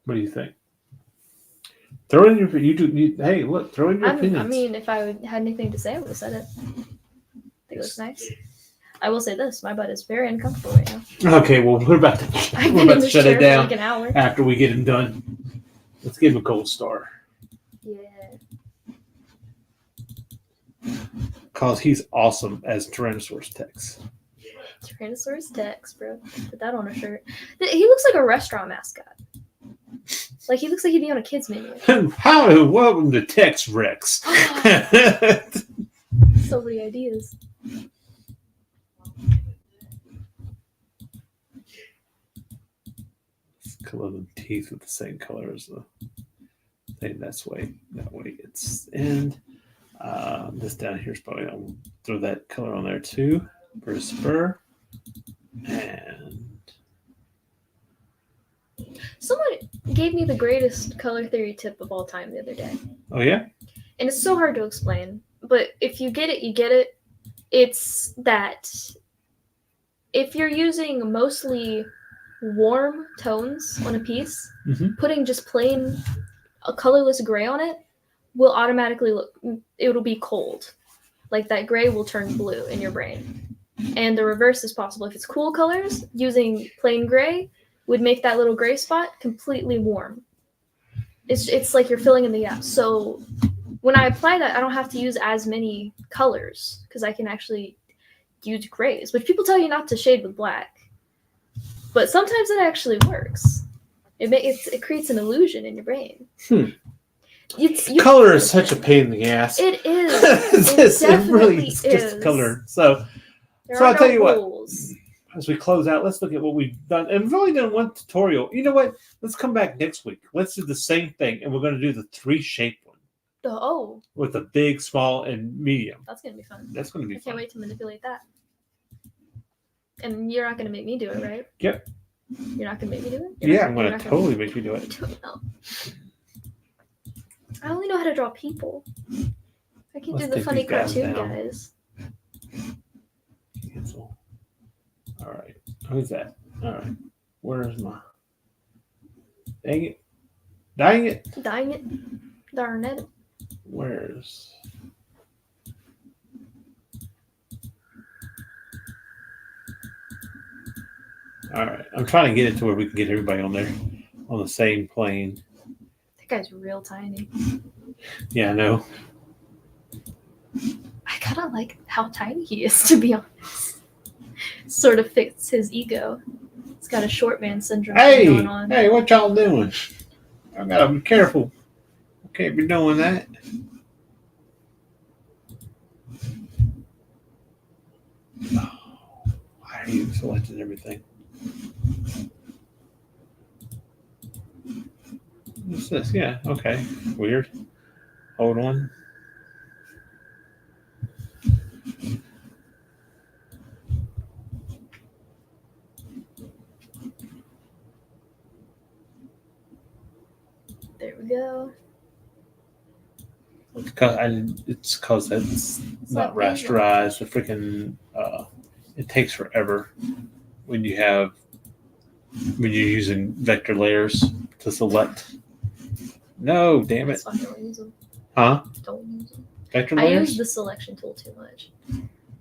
What do you think? Throw in your hey, look, throw in your opinions. I mean, if I had anything to say, I would have said it. I think it looks nice. I will say this: my butt is very uncomfortable right now. Okay, well, we're about to shut it down for like an hour. after we get him done. Let's give him a gold star. Yeah. Because he's awesome as Tyrannosaurus Tex. Tyrannosaurus Tex, bro. Put that on a shirt. He looks like a restaurant mascot. Like he looks like he'd be on a kid's menu. Howdy, welcome to Tex Rex. So many ideas. Color the teeth with the same color as the thing. That way it's in. This down here is probably, I'll throw that color on there too for his spur. And Someone gave me the greatest color theory tip of all time the other day. oh yeah, And it's so hard to explain. But if you get it, you get it. It's that if you're using mostly warm tones on a piece, putting just plain a colorless gray on it will automatically it'll be cold. Like that gray will turn blue in your brain. And the reverse is possible. If it's cool colors, using plain gray would make that little gray spot completely warm. It's like you're filling in the gaps. So when I apply that, I don't have to use as many colors because I can actually use grays, which people tell you not to shade with black. But sometimes it actually works. It creates an illusion in your brain. Color is such a pain in the ass. It is. It really is just color. So I'll tell you what. As we close out, let's look at what we've done. And we've only done one tutorial. You know what? Let's come back next week. Let's do the same thing, and we're going to do the 3-shape one. Oh. With the big, small, and medium. That's going to be fun. That's going to be fun. I can't wait to manipulate that. And you're not going to make me do it, right? Yep. You're not going to make me do it? Yeah, I'm going to totally make you do it. No. I only know how to draw people. I can do the funny cartoon guys. Cancel. All right. Who's that? All right. Where's my... Dang it. Dang it. Dang it. Darn it. Where's... All right. I'm trying to get it to where we can get everybody on there on the same plane. That guy's real tiny. Yeah, I know. I kind of like how tiny he is, to be honest. Sort of fits his ego. He's got a short man syndrome going on. Hey, what y'all doing? I gotta be careful. I can't be doing that. Oh, why are you selecting everything? What's this? Yeah, okay. Weird. Hold on. There we go. It's because it's not rasterized. The freaking it takes forever when you're using vector layers to select. No, damn it. Don't use them. Huh? Don't use them. Vector layers? I use the selection tool too much.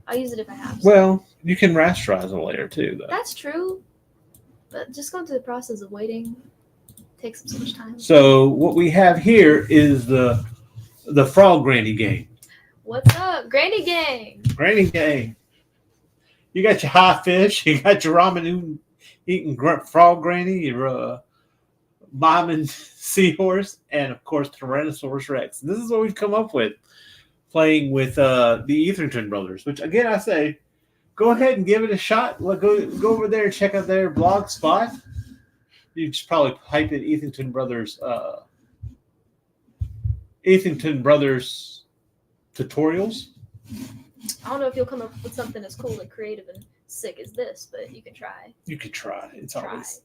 I use it if I have to. Well, you can rasterize a layer too, though. That's true. But just going through the process of waiting takes up so much time. So what we have here is the Frog Granny game. What's up, Granny Gang? Granny Gang. You got your high fish. You got your ramen eating frog granny. Your bombing seahorse, and of course Tyrannosaurus Rex. And this is what we've come up with playing with the Etherington brothers. Which again, I say, go ahead and give it a shot. Go over there and check out their blog spot. You just probably type in Etherington Brothers. Etherington Brothers tutorials. I don't know if you'll come up with something as cool and creative and sick as this, but you can try. You could try. It's always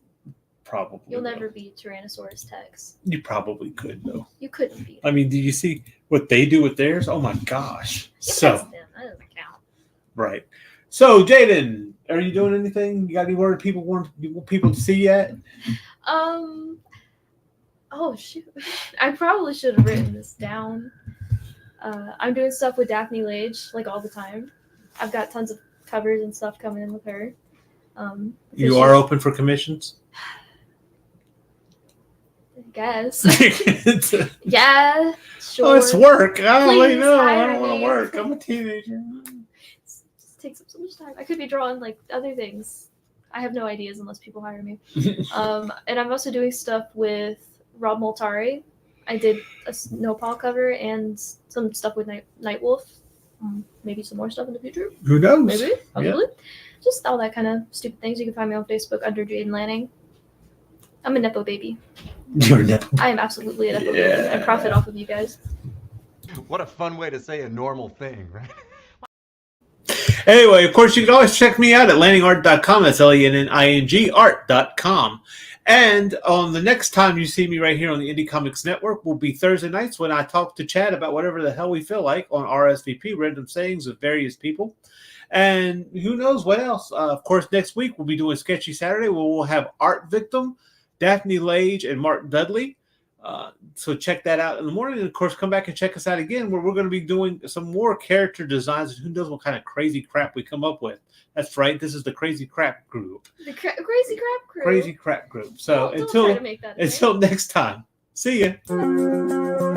probably. You'll never be Tyrannosaurus Tex. You probably could, though. You couldn't be. I mean, do you see what they do with theirs? Oh my gosh! Yeah, so that doesn't count. Right. So, Jaden, are you doing anything? You got any word you want people to see yet? Oh shoot! I probably should have written this down. I'm doing stuff with Daphne Lage like all the time. I've got tons of covers and stuff coming in with her. You are open for commissions? I guess. Yeah, sure. Oh, it's work. I don't really know. I hire don't want to me. work. I'm a teenager. It takes up so much time. I could be drawing like other things. I have no ideas unless people hire me. And I'm also doing stuff with Rob Moltari. I did a Snowpaw cover and some stuff with Nightwolf. Maybe some more stuff in the future. Who knows? Maybe. Possibly. Yeah. Just all that kind of stupid things. You can find me on Facebook under Jaden Lanning. I'm a Nepo baby. You're a Nepo. I am absolutely a Nepo baby. I profit off of you guys. What a fun way to say a normal thing, right? Anyway, of course, you can always check me out at landingart.com. That's LENNING art.com. And on the next time you see me right here on the Indie Comics Network will be Thursday nights when I talk to Chad about whatever the hell we feel like on RSVP, Random Sayings with various people. And who knows what else. Of course, next week we'll be doing Sketchy Saturday where we'll have Art Victim, Daphne Lage, and Mark Dudley. So check that out in the morning. And, of course, come back and check us out again where we're going to be doing some more character designs. And who knows what kind of crazy crap we come up with. That's right. This is the Crazy Crap Group. The Crazy Crap Group. Crazy Crap Group. So until next time. See ya.